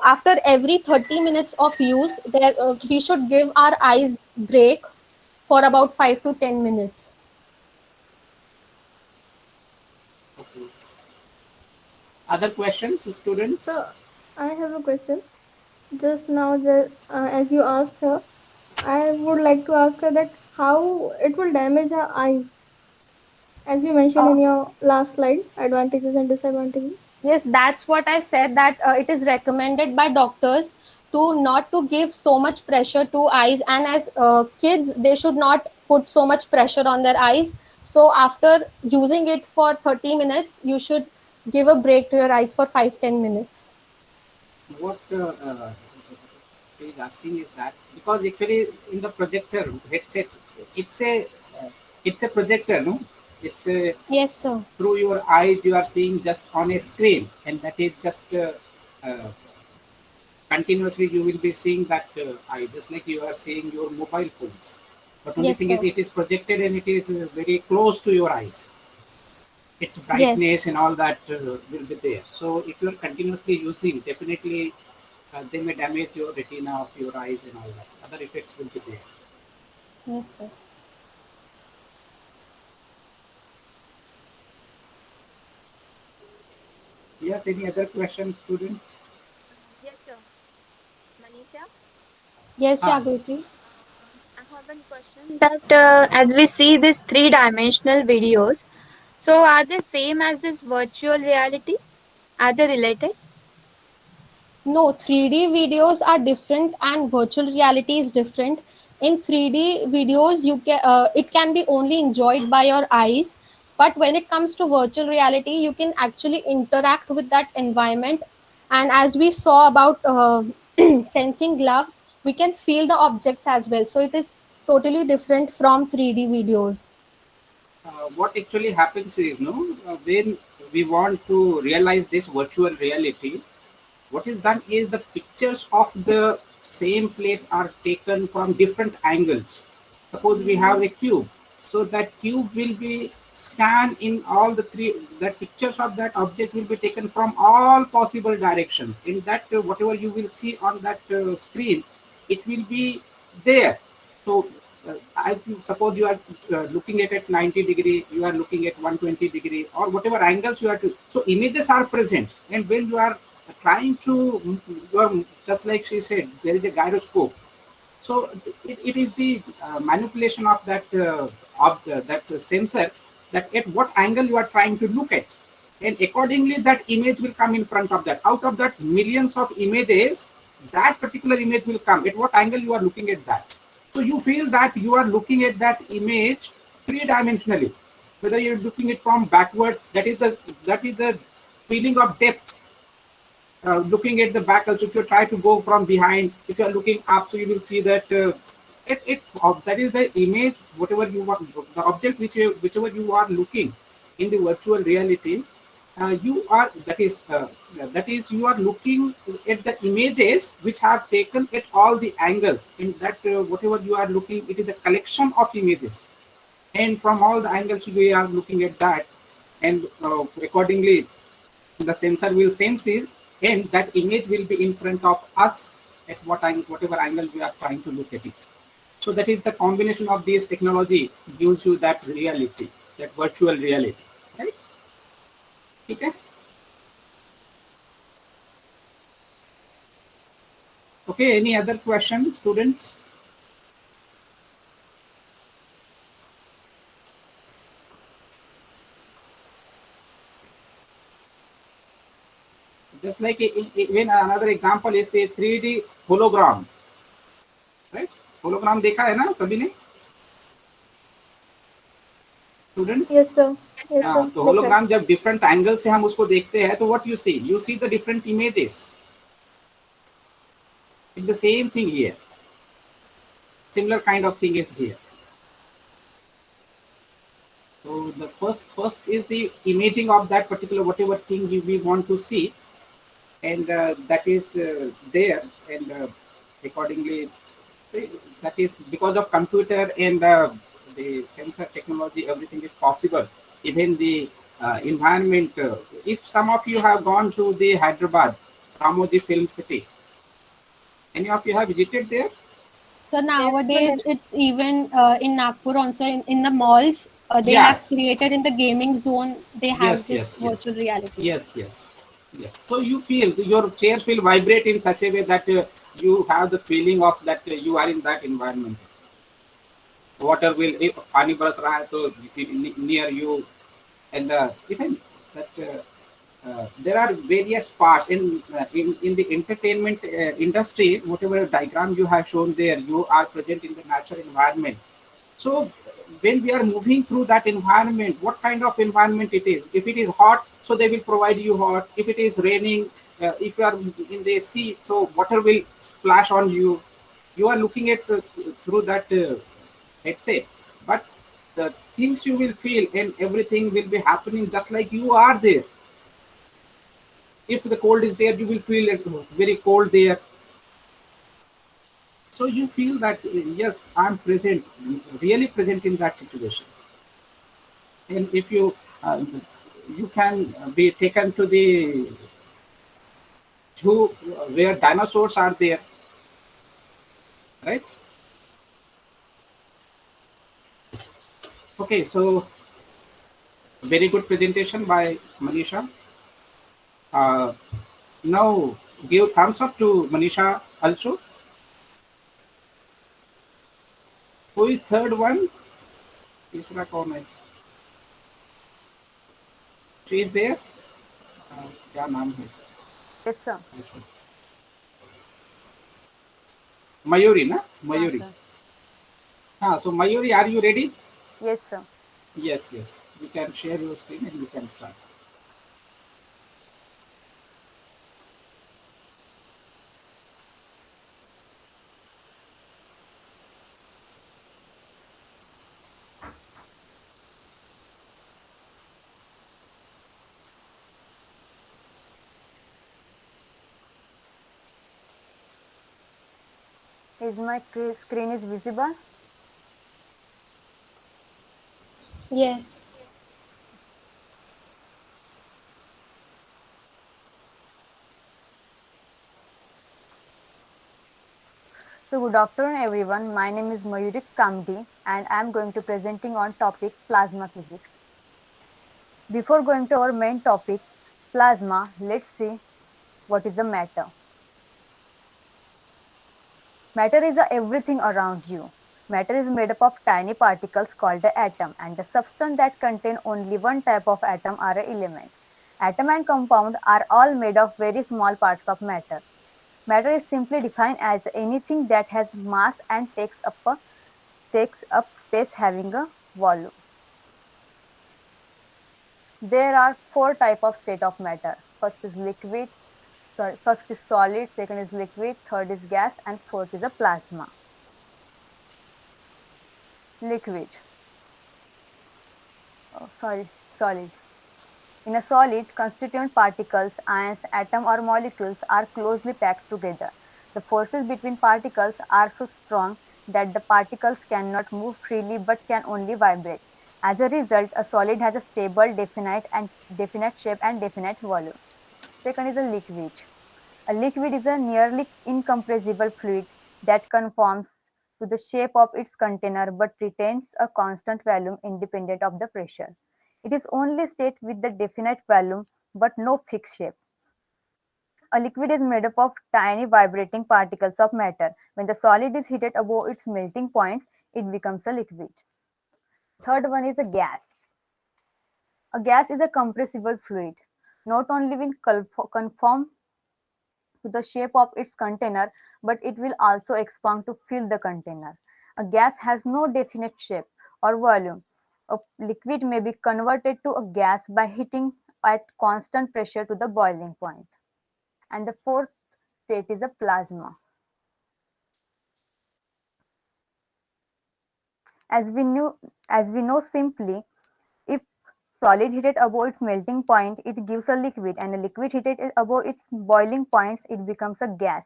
after every 30 minutes of use there we should give our eyes break for about 5 to 10 minutes. okay. Other questions, students? So I have a question. Just now, as you asked her, I would like to ask her that how it will damage her eyes, as you mentioned Uh, in your last slide, advantages and disadvantages. Yes, that's what I said, that it is recommended by doctors to not to give so much pressure to eyes, and as kids they should not put so much pressure on their eyes. So after using it for 30 minutes you should give a break to your eyes for 5-10 minutes. What is asking is that because actually in the projector headset, it's a it's a projector, no? It's a Yes, sir. through your eyes you are seeing just on a screen, and that is just uh, continuously you will be seeing that eye, just like you are seeing your mobile phones. But only Yes, thing is sir. it is projected and it is very close to your eyes. Its Yes. brightness and all that will be there. So if you are continuously using, definitely they may damage your retina of your eyes and all that. Other effects will be there. Yes, sir. Yes, any other questions, students? Yes, sir. Manisha, Yes, Ah, Jagriti. I have one question that as we see these three-dimensional videos, so are they same as this virtual reality? Are they related? No, 3D videos are different and virtual reality is different. In 3D videos, it can be only enjoyed by your eyes, but when it comes to virtual reality, you can actually interact with that environment. And as we saw about sensing gloves, we can feel the objects as well. So it is totally different from 3D videos. what actually happens is, no, when we want to realize this virtual reality, what is done is the pictures of the same place are taken from different angles. Suppose we have a cube, so that cube will be scanned in all the three. The pictures of that object will be taken from all possible directions. In that, whatever you will see on that screen, it will be there. So, I suppose you are looking at 90 degree, you are looking at 120 degree, or whatever angles you are to. So, images are present, and when you are trying to, you are, just like she said, there is a gyroscope. So it is the manipulation of that sensor, that at what angle you are trying to look at, and accordingly that image will come in front of that. Out of that millions of images, that particular image will come at what angle you are looking at that. So you feel that you are looking at that image three-dimensionally. Whether you're looking it from backwards, that is the feeling of depth. Looking at the back also, if you try to go from behind, if you are looking up, so you will see that that is the image, whatever you want, the object whichever you are looking in the virtual reality, you are that is you are looking at the images which have taken at all the angles. In that, whatever you are looking, it is a collection of images, and from all the angles we are looking at that, and accordingly the sensor will sense is, and that image will be in front of us at whatever angle we are trying to look at it. So that is the combination of this technology gives you that reality, that virtual reality, right? Okay. Okay, any other question, students? Just like when another example is the 3D hologram, right? Hologram देखा है ना सभी ने students? Yes, sir. Yes, हाँ, sir. तो Dekha hai. Hologram जब different angle से हम उसको देखते हैं तो what you see the different images. It's the same thing here. Similar kind of thing is here. So the first is the imaging of that particular whatever thing we want to see, and that is there, and accordingly that is because of computer and the sensor technology, everything is possible. Even the environment. If some of you have gone to the Hyderabad Ramoji Film City, any of you have visited there? So Yes, nowadays yes. it's even in Nagpur also in the malls they Yeah. have created in the gaming zone they have Yes, this yes, virtual yes, reality. yes, yes, yes. So you feel your chairs will vibrate in such a way that you have the feeling of that you are in that environment. Water will, if pani baras raha hai, to near you, and even that there are various parts in the entertainment industry. Whatever diagram you have shown there, you are present in the natural environment. So when we are moving through that environment, what kind of environment it is? If it is hot, so they will provide you hot. If it is raining, if you are in the sea, so water will splash on you. You are looking at through that headset, but the things you will feel and everything will be happening just like you are there. If the cold is there, you will feel like very cold there. So you feel that yes, I'm present, really present in that situation. And if you you can be taken to the zoo where dinosaurs are there, right? Okay, so very good presentation by Manisha. uh, Now give thumbs up to Manisha also. Who is third one? तीसरा कौन है? She is there. क्या नाम है? Yes, sir. Mayuri na? हाँ, Mayuri. sir. So Mayuri, are you ready? Yes, sir. Yes, yes. You can share your screen and you can start. Is my screen is visible? Yes. So good afternoon, everyone. My name is Mayurik Kamdi, and I am going to presenting on topic plasma physics. Before going to our main topic, plasma, let's see what is the matter. Matter is everything around you. Matter is made up of tiny particles called the atom, and the substance that contain only one type of atom are a element. Atom and compound are all made of very small parts of matter. Matter is simply defined as anything that has mass and takes up space having a volume. There are four types of state of matter. First is solid, second is liquid, third is gas, and fourth is a plasma. Liquid. Solid. In a solid, constituent particles, ions, atoms, or molecules are closely packed together. The forces between particles are so strong that the particles cannot move freely but can only vibrate. As a result, a solid has a stable, definite shape and definite volume. Second is a liquid. A liquid is a nearly incompressible fluid that conforms to the shape of its container but retains a constant volume independent of the pressure. It is only state with the definite volume but no fixed shape. A liquid is made up of tiny vibrating particles of matter. When the solid is heated above its melting point, it becomes a liquid. Third one is a gas. A gas is a compressible fluid. Not only will conform to the shape of its container, but it will also expand to fill the container. A gas has no definite shape or volume. A liquid may be converted to a gas by heating at constant pressure to the boiling point. And the fourth state is a plasma. As we knew, as we know simply, if solid heated above its melting point, it gives a liquid, and a liquid heated above its boiling points, it becomes a gas.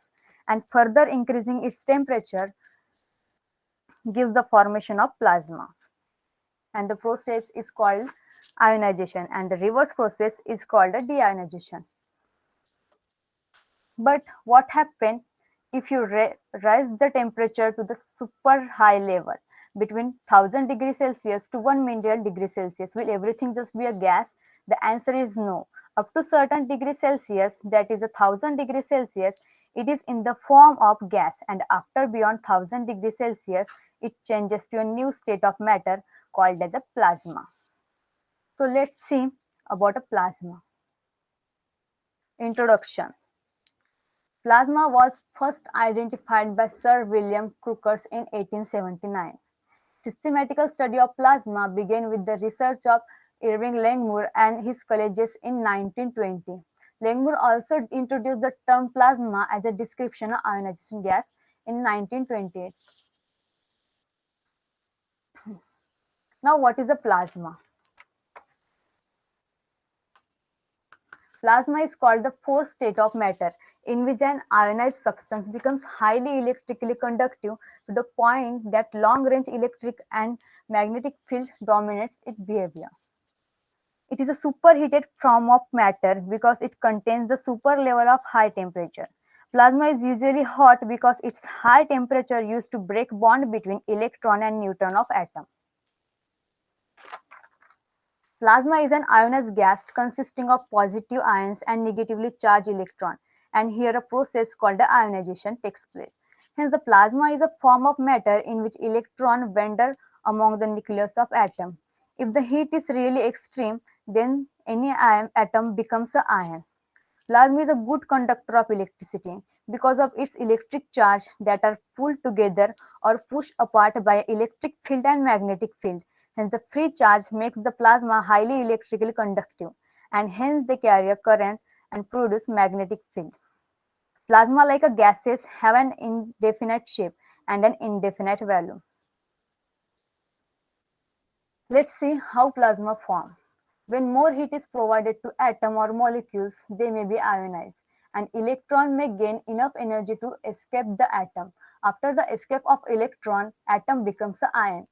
And further increasing its temperature gives the formation of plasma. And the process is called ionization, and the reverse process is called a deionization. But what happens if you raise the temperature to the super high level between 1000 degrees Celsius to 1 million degrees Celsius? Will everything just be a gas? The answer is no. Up to certain degrees Celsius, that is 1000 degrees Celsius, it is in the form of gas, and after beyond 1000 degrees Celsius, it changes to a new state of matter called as a plasma. So let's see about a plasma. Introduction. Plasma was first identified by Sir William Crookes in 1879. Systematical study of plasma began with the research of Irving Langmuir and his colleagues in 1920. Langmuir also introduced the term plasma as a description of ionization gas in 1928. Now, what is a plasma? Plasma is called the fourth state of matter, in which an ionized substance becomes highly electrically conductive to the point that long-range electric and magnetic field dominates its behavior. It is a superheated form of matter because it contains the super level of high temperature. Plasma is usually hot because its high temperature used to break bond between electron and neutron of atom. Plasma is an ionized gas consisting of positive ions and negatively charged electrons, and here a process called ionization takes place. Hence, the plasma is a form of matter in which electrons wander among the nucleus of atom. If the heat is really extreme, then any atom becomes an ion. Plasma is a good conductor of electricity because of its electric charge that are pulled together or pushed apart by electric field and magnetic field. Hence, the free charge makes the plasma highly electrically conductive, and hence they carry a current and produce magnetic field. Plasma, like a gases, have an indefinite shape and an indefinite value. Let's see how plasma forms. When more heat is provided to atom or molecules, they may be ionized. An electron may gain enough energy to escape the atom. After the escape of electron, atom becomes an ion.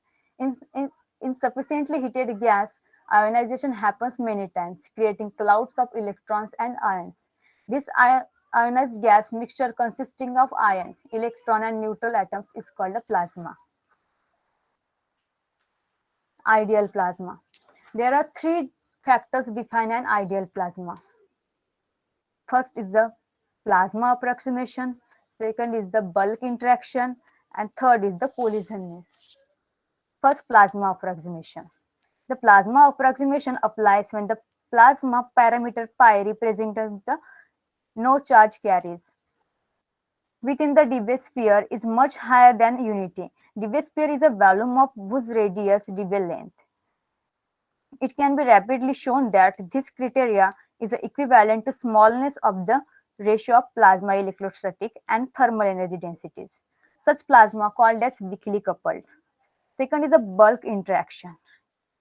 In sufficiently heated gas, ionization happens many times, creating clouds of electrons and ions. This ionized gas mixture consisting of ion, electron, and neutral atoms is called a plasma. Ideal plasma. There are three factors define an ideal plasma. First is the plasma approximation, second is the bulk interaction, and third is the collision. First, plasma approximation. The plasma approximation applies when the plasma parameter pi represents the no charge carries within the Debye sphere is much higher than unity. Debye sphere is a volume of whose radius Debye length. It can be rapidly shown that this criteria is equivalent to smallness of the ratio of plasma electrostatic and thermal energy densities. Such plasma called as weakly coupled. Second is a bulk interaction.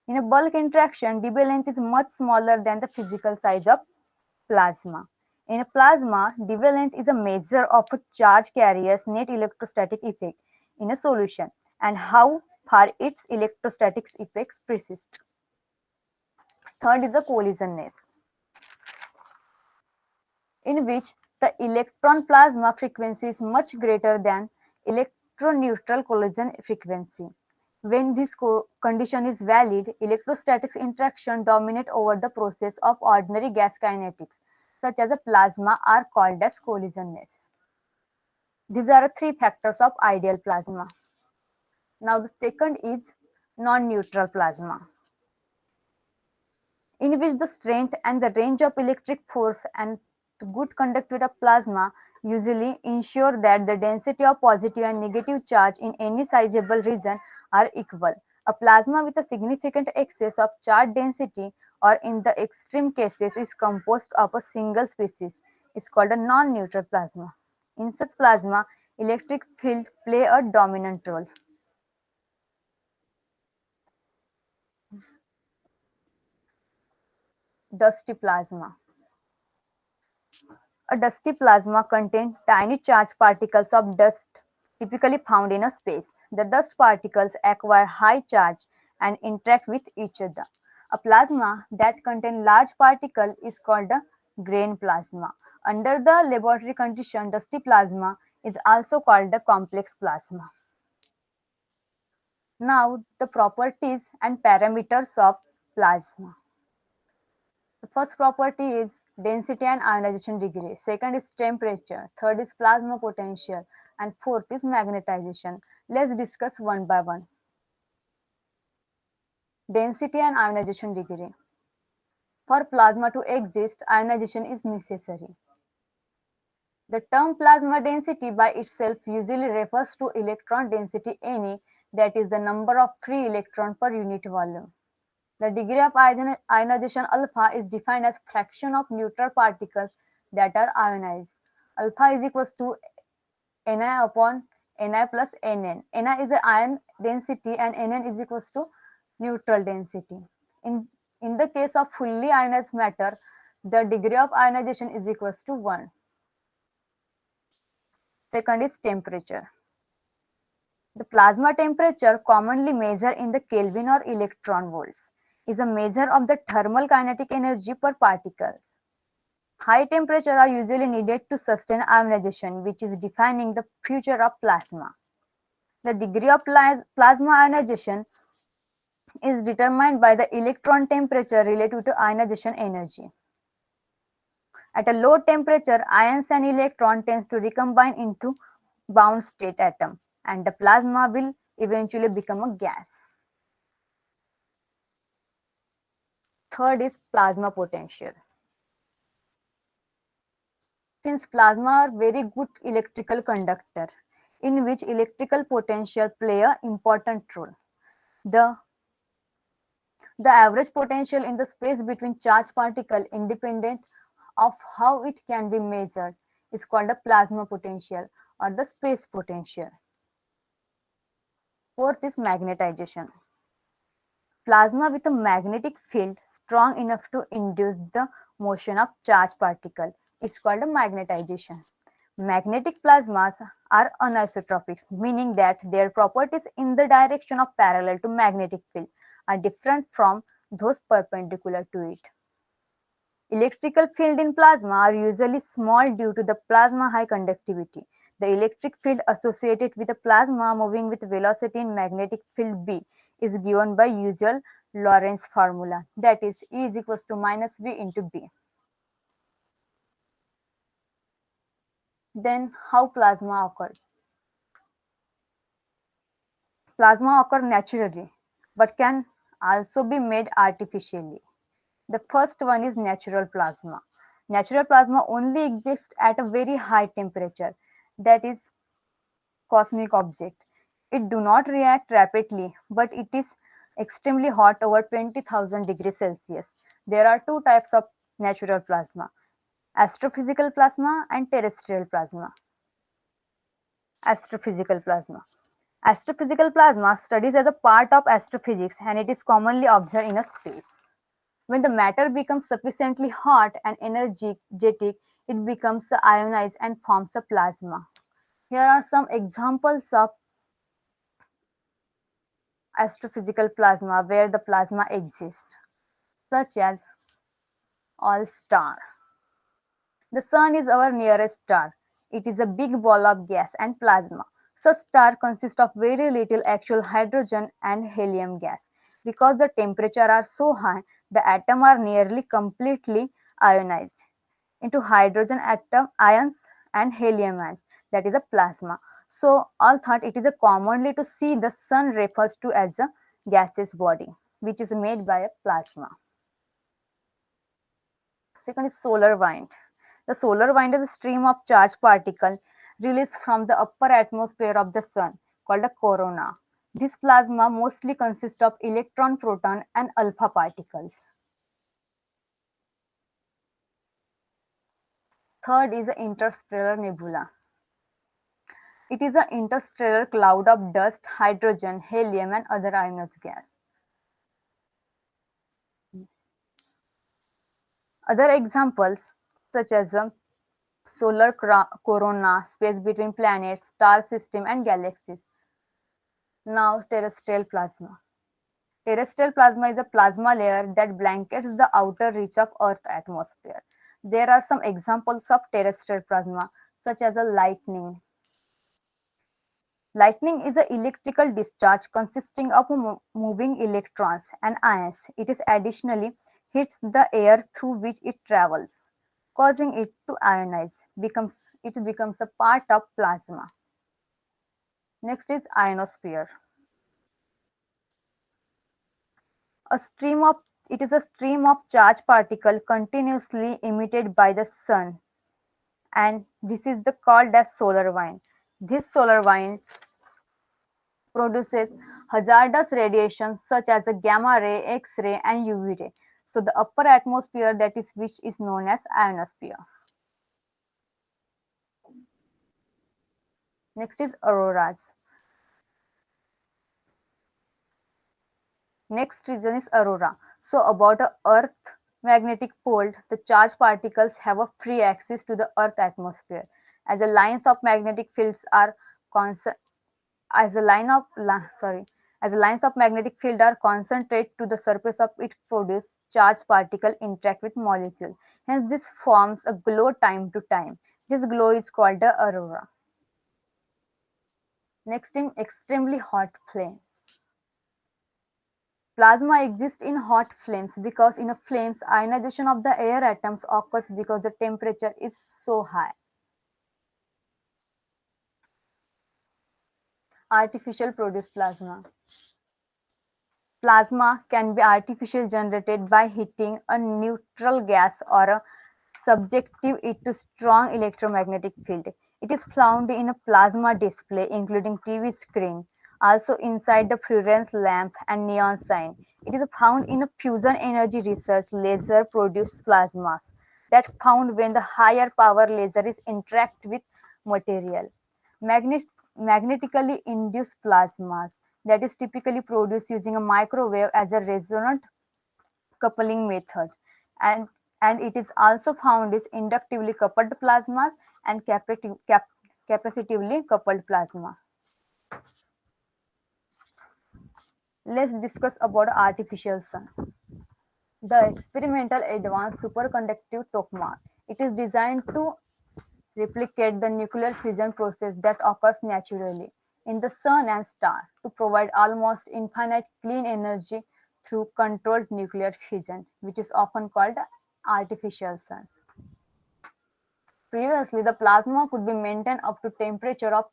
In a bulk interaction, Debye length is much smaller than the physical size of plasma. In a plasma, Debye length is a measure of a charge carrier's net electrostatic effect in a solution and how far its electrostatic effects persist. Third is the collisionness, in which the electron plasma frequency is much greater than electroneutral collision frequency. When this condition is valid, electrostatic interaction dominate over the process of ordinary gas kinetics, such as a plasma, are called as collisionness. These are three factors of ideal plasma. Now the second is non-neutral plasma, in which the strength and the range of electric force and good conductivity of plasma usually ensure that the density of positive and negative charge in any sizable region are equal. A plasma with a significant excess of charge density, or in the extreme cases is composed of a single species, is called a non-neutral plasma. In such plasma, electric field play a dominant role. Dusty plasma. A dusty plasma contains tiny charged particles of dust typically found in a space. The dust particles acquire high charge and interact with each other. A plasma that contains large particles is called a grain plasma. Under the laboratory condition, dusty plasma is also called the complex plasma. Now, the properties and parameters of plasma. The first property is density and ionization degree. Second is temperature. Third is plasma potential. And fourth is magnetization. Let's discuss one by one. Density and ionization degree. For plasma to exist, ionization is necessary. The term plasma density by itself usually refers to electron density Ne, that is the number of free electrons per unit volume. The degree of ionization alpha is defined as fraction of neutral particles that are ionized. Alpha is equals to Ni upon Ni plus Nn. Ni is the ion density and Nn is equals to neutral density. In the case of fully ionized matter, the degree of ionization is equals to 1. Second is temperature. The plasma temperature, commonly measured in the Kelvin or electron volts, is a measure of the thermal kinetic energy per particle. High temperatures are usually needed to sustain ionization, which is defining the future of plasma. The degree of plasma ionization is determined by the electron temperature relative to ionization energy. At a low temperature, ions and electrons tend to recombine into bound state atom, and the plasma will eventually become a gas. Third is plasma potential. Since plasma are very good electrical conductor, in which electrical potential play an important role. The average potential in the space between charged particles, independent of how it can be measured, is called a plasma potential or the space potential. Fourth is magnetization. Plasma with a magnetic field strong enough to induce the motion of charged particle is called a magnetization. Magnetic plasmas are anisotropic, meaning that their properties in the direction of parallel to magnetic field are different from those perpendicular to it. Electrical field in plasma are usually small due to the plasma high conductivity. The electric field associated with a plasma moving with velocity in magnetic field B is given by usual Lorentz formula, that is E is equals to minus V into B. Then how plasma occurs? Plasma occurs naturally but can also be made artificially. The first one is natural plasma. Natural plasma only exists at a very high temperature, that is cosmic object. It do not react rapidly, but it is extremely hot over 20,000 degrees Celsius. There are two types of natural plasma: astrophysical plasma and terrestrial plasma. Astrophysical plasma. Astrophysical plasma studies as a part of astrophysics, and it is commonly observed in a space. When the matter becomes sufficiently hot and energetic, it becomes ionized and forms a plasma. Here are some examples of astrophysical plasma where the plasma exists, such as all star. The sun is our nearest star. It is a big ball of gas and plasma. Such star consists of very little actual hydrogen and helium gas. Because the temperature are so high, the atoms are nearly completely ionized into hydrogen atom ions and helium ions, that is a plasma. So all thought it is a commonly to see the sun refers to as a gaseous body which is made by a plasma. Second is solar wind. The solar wind is a stream of charged particles released from the upper atmosphere of the sun, called a corona. This plasma mostly consists of electron, proton, and alpha particles. Third is the interstellar nebula. It is an interstellar cloud of dust, hydrogen, helium, and other ionous gas. Other examples, such as a solar corona, space between planets, star system, and galaxies. Now, terrestrial plasma. Terrestrial plasma is a plasma layer that blankets the outer reach of Earth's atmosphere. There are some examples of terrestrial plasma, such as a lightning. Lightning is an electrical discharge consisting of moving electrons and ions. It is additionally hits the air through which it travels, causing it to ionize. It becomes a part of plasma. Next is ionosphere. A stream of It is a stream of charged particles continuously emitted by the sun, and this is called as solar wind. This solar wind produces hazardous radiation such as the gamma ray, X-ray, and UV ray. So the upper atmosphere, that is which is known as ionosphere. Next is auroras. Next region is aurora. So about a Earth magnetic pole, the charged particles have a free access to the Earth atmosphere. As the lines of magnetic fields are constant, as the line of la- sorry, as the lines of magnetic field are concentrated to the surface of it, produce charged particle interact with molecule. Hence, this forms a glow time to time. This glow is called the aurora. Next, in extremely hot flame. Plasma exists in hot flames because in a flames, ionization of the air atoms occurs because the temperature is so high. Artificial produced plasma. Plasma can be artificially generated by heating a neutral gas or subjecting it to strong electromagnetic field. It is found in a plasma display, including TV screen, also inside the fluorescence lamp and neon sign. It is found in a fusion energy research laser produced plasmas that found when the higher power laser is interact with material. Magnet- Magnetically induced plasmas, that is typically produced using a microwave as a resonant coupling method, and it is also found is inductively coupled plasmas and capacitively coupled plasma. Let's discuss about artificial sun. The experimental advanced superconductive tokamak. It is designed to replicate the nuclear fusion process that occurs naturally in the sun and star to provide almost infinite clean energy through controlled nuclear fission, which is often called artificial sun. Previously, the plasma could be maintained up to temperature of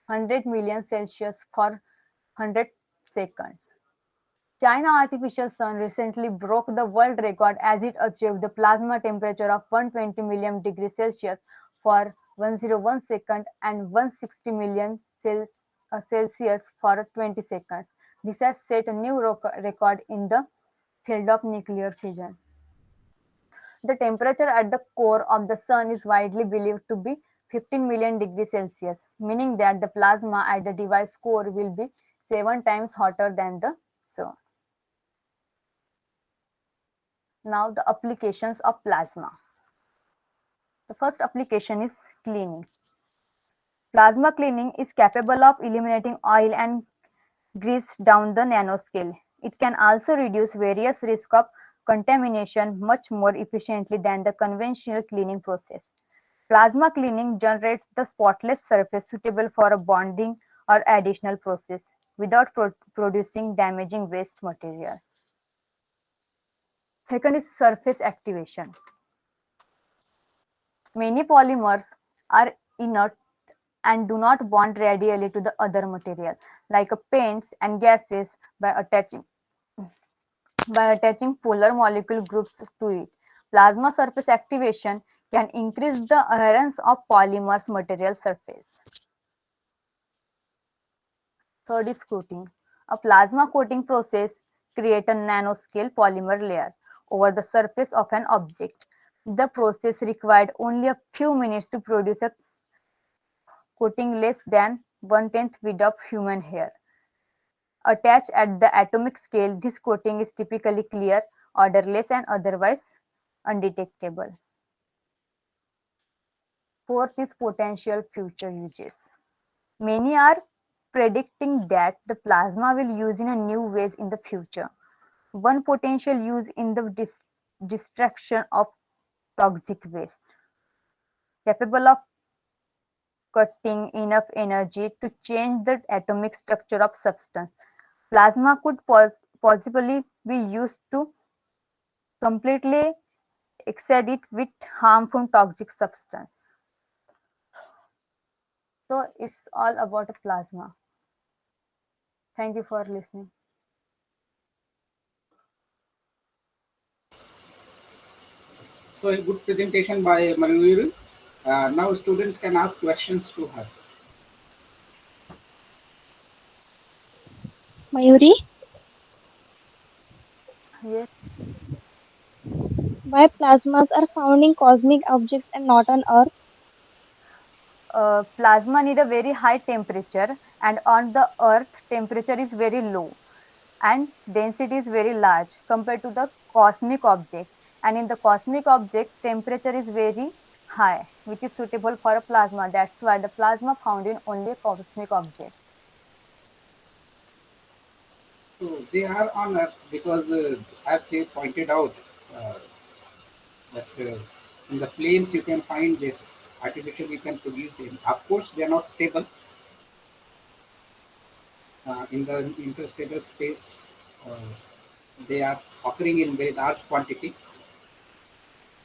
100 million Celsius for 100 seconds. China artificial sun recently broke the world record as it achieved the plasma temperature of 120 million degrees Celsius for 101 seconds and 160 million Celsius for 20 seconds. This has set a new record in the field of nuclear fission. The temperature at the core of the sun is widely believed to be 15 million degrees Celsius, meaning that the plasma at the device core will be 7 times hotter than the sun. Now the applications of plasma. The first application is cleaning. Plasma cleaning is capable of eliminating oil and grease down the nanoscale. It can also reduce various risks of contamination much more efficiently than the conventional cleaning process. Plasma cleaning generates the spotless surface suitable for a bonding or additional process without producing damaging waste material. Second is surface activation. Many polymers are inert and do not bond radially to the other material, like paints and gases, by attaching polar molecule groups to it. Plasma surface activation can increase the adherence of polymers material surface. Third is coating. A plasma coating process creates a nanoscale polymer layer over the surface of an object. The process required only a few minutes to produce a coating less than 1/10 width of human hair. Attached at the atomic scale, this coating is typically clear, odorless, and otherwise undetectable. Fourth is potential future uses. Many are predicting that the plasma will use in a new ways in the future. One potential use in the destruction of toxic waste, capable of cutting enough energy to change the atomic structure of substance. Plasma could possibly be used to completely excite it with harmful toxic substance. So it's all about a plasma. Thank you for listening. So a good presentation by Mayuri. Now students can ask questions to her. Mayuri, Yes. why plasmas are found in cosmic objects and not on Earth? Plasma need a very high temperature, and on the earth temperature is very low and density is very large compared to the cosmic object, and in the cosmic object temperature is very high, which is suitable for a plasma. That's why the plasma found in only cosmic object. So they are on Earth because, as you pointed out, uh, that in the flames you can find this artificial. You can produce them. Of course, they are not stable in the interstellar space. Uh, they are occurring in very large quantity.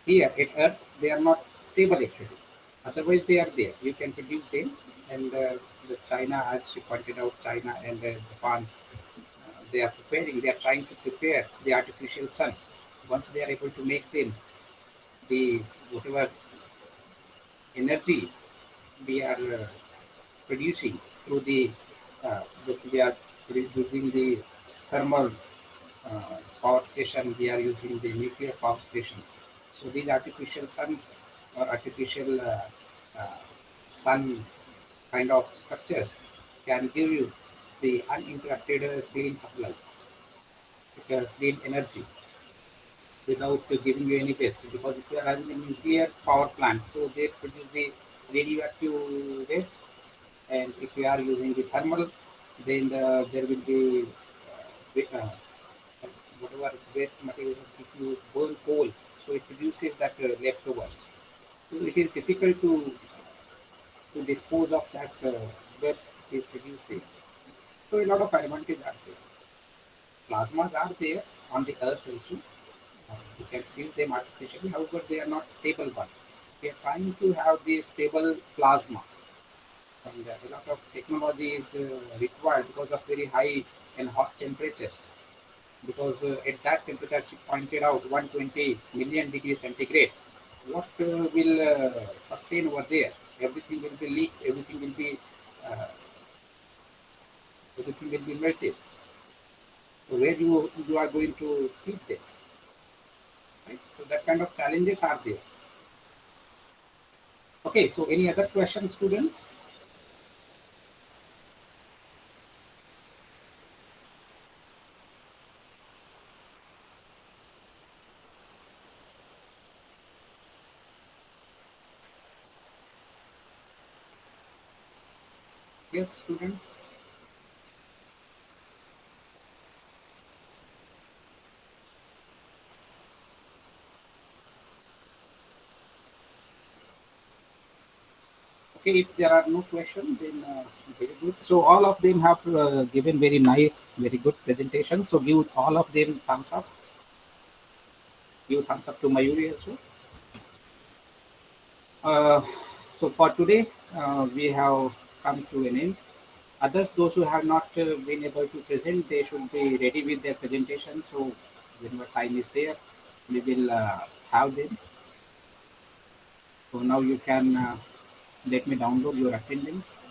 Here at Earth, they are not stable actually. Otherwise, they are there. You can produce them, and the China, as you pointed out, China and Japan, they are preparing. They are trying to prepare the artificial sun. Once they are able to make them, the whatever energy we are producing through we are using the thermal power station, we are using the nuclear power stations. So these artificial suns or artificial uh, sun kind of structures can give you the uninterrupted clean supply, clean energy without giving you any waste. Because if you are having a nuclear power plant, so they produce the radioactive waste, and if you are using the thermal, then there will be whatever waste material. If you burn coal, so it produces that leftovers. So it is difficult to dispose of that waste which is produced there. So a lot of advantages are there. Plasmas are there on the earth also. You can produce them artificially, however, they are not stable one. We are trying to have the stable plasma, and a lot of technology is required because of very high and hot temperatures. Because at that temperature, she pointed out 120 million degrees centigrade, what will sustain over there? Everything will be leaked, uh, everything will be melted. So where you are going to keep them, right? So that kind of challenges are there. Okay, so any other questions, students? Yes, student. Okay, if there are no questions, then very good. So all of them have given very nice, very good presentation. So give all of them thumbs up. Give thumbs up to Mayuri also. Uh, so for today, we have come to an end. Others, those who have not been able to present, they should be ready with their presentation. So whenever time is there, we will have them. So now you can let me download your attendance.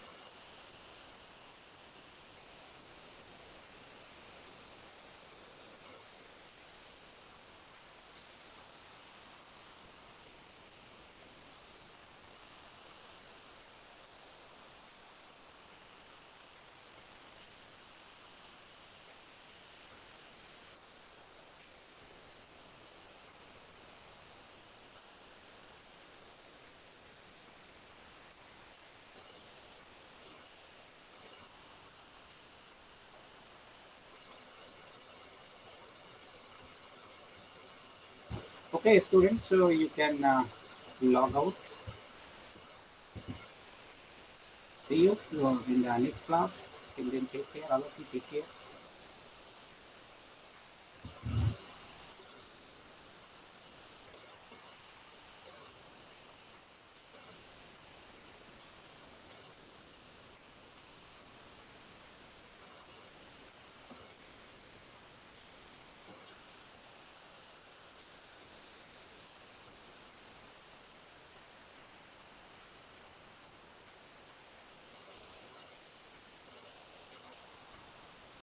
Okay, students, so you can log out. See you in the next class. Till then, take care. All of you take care.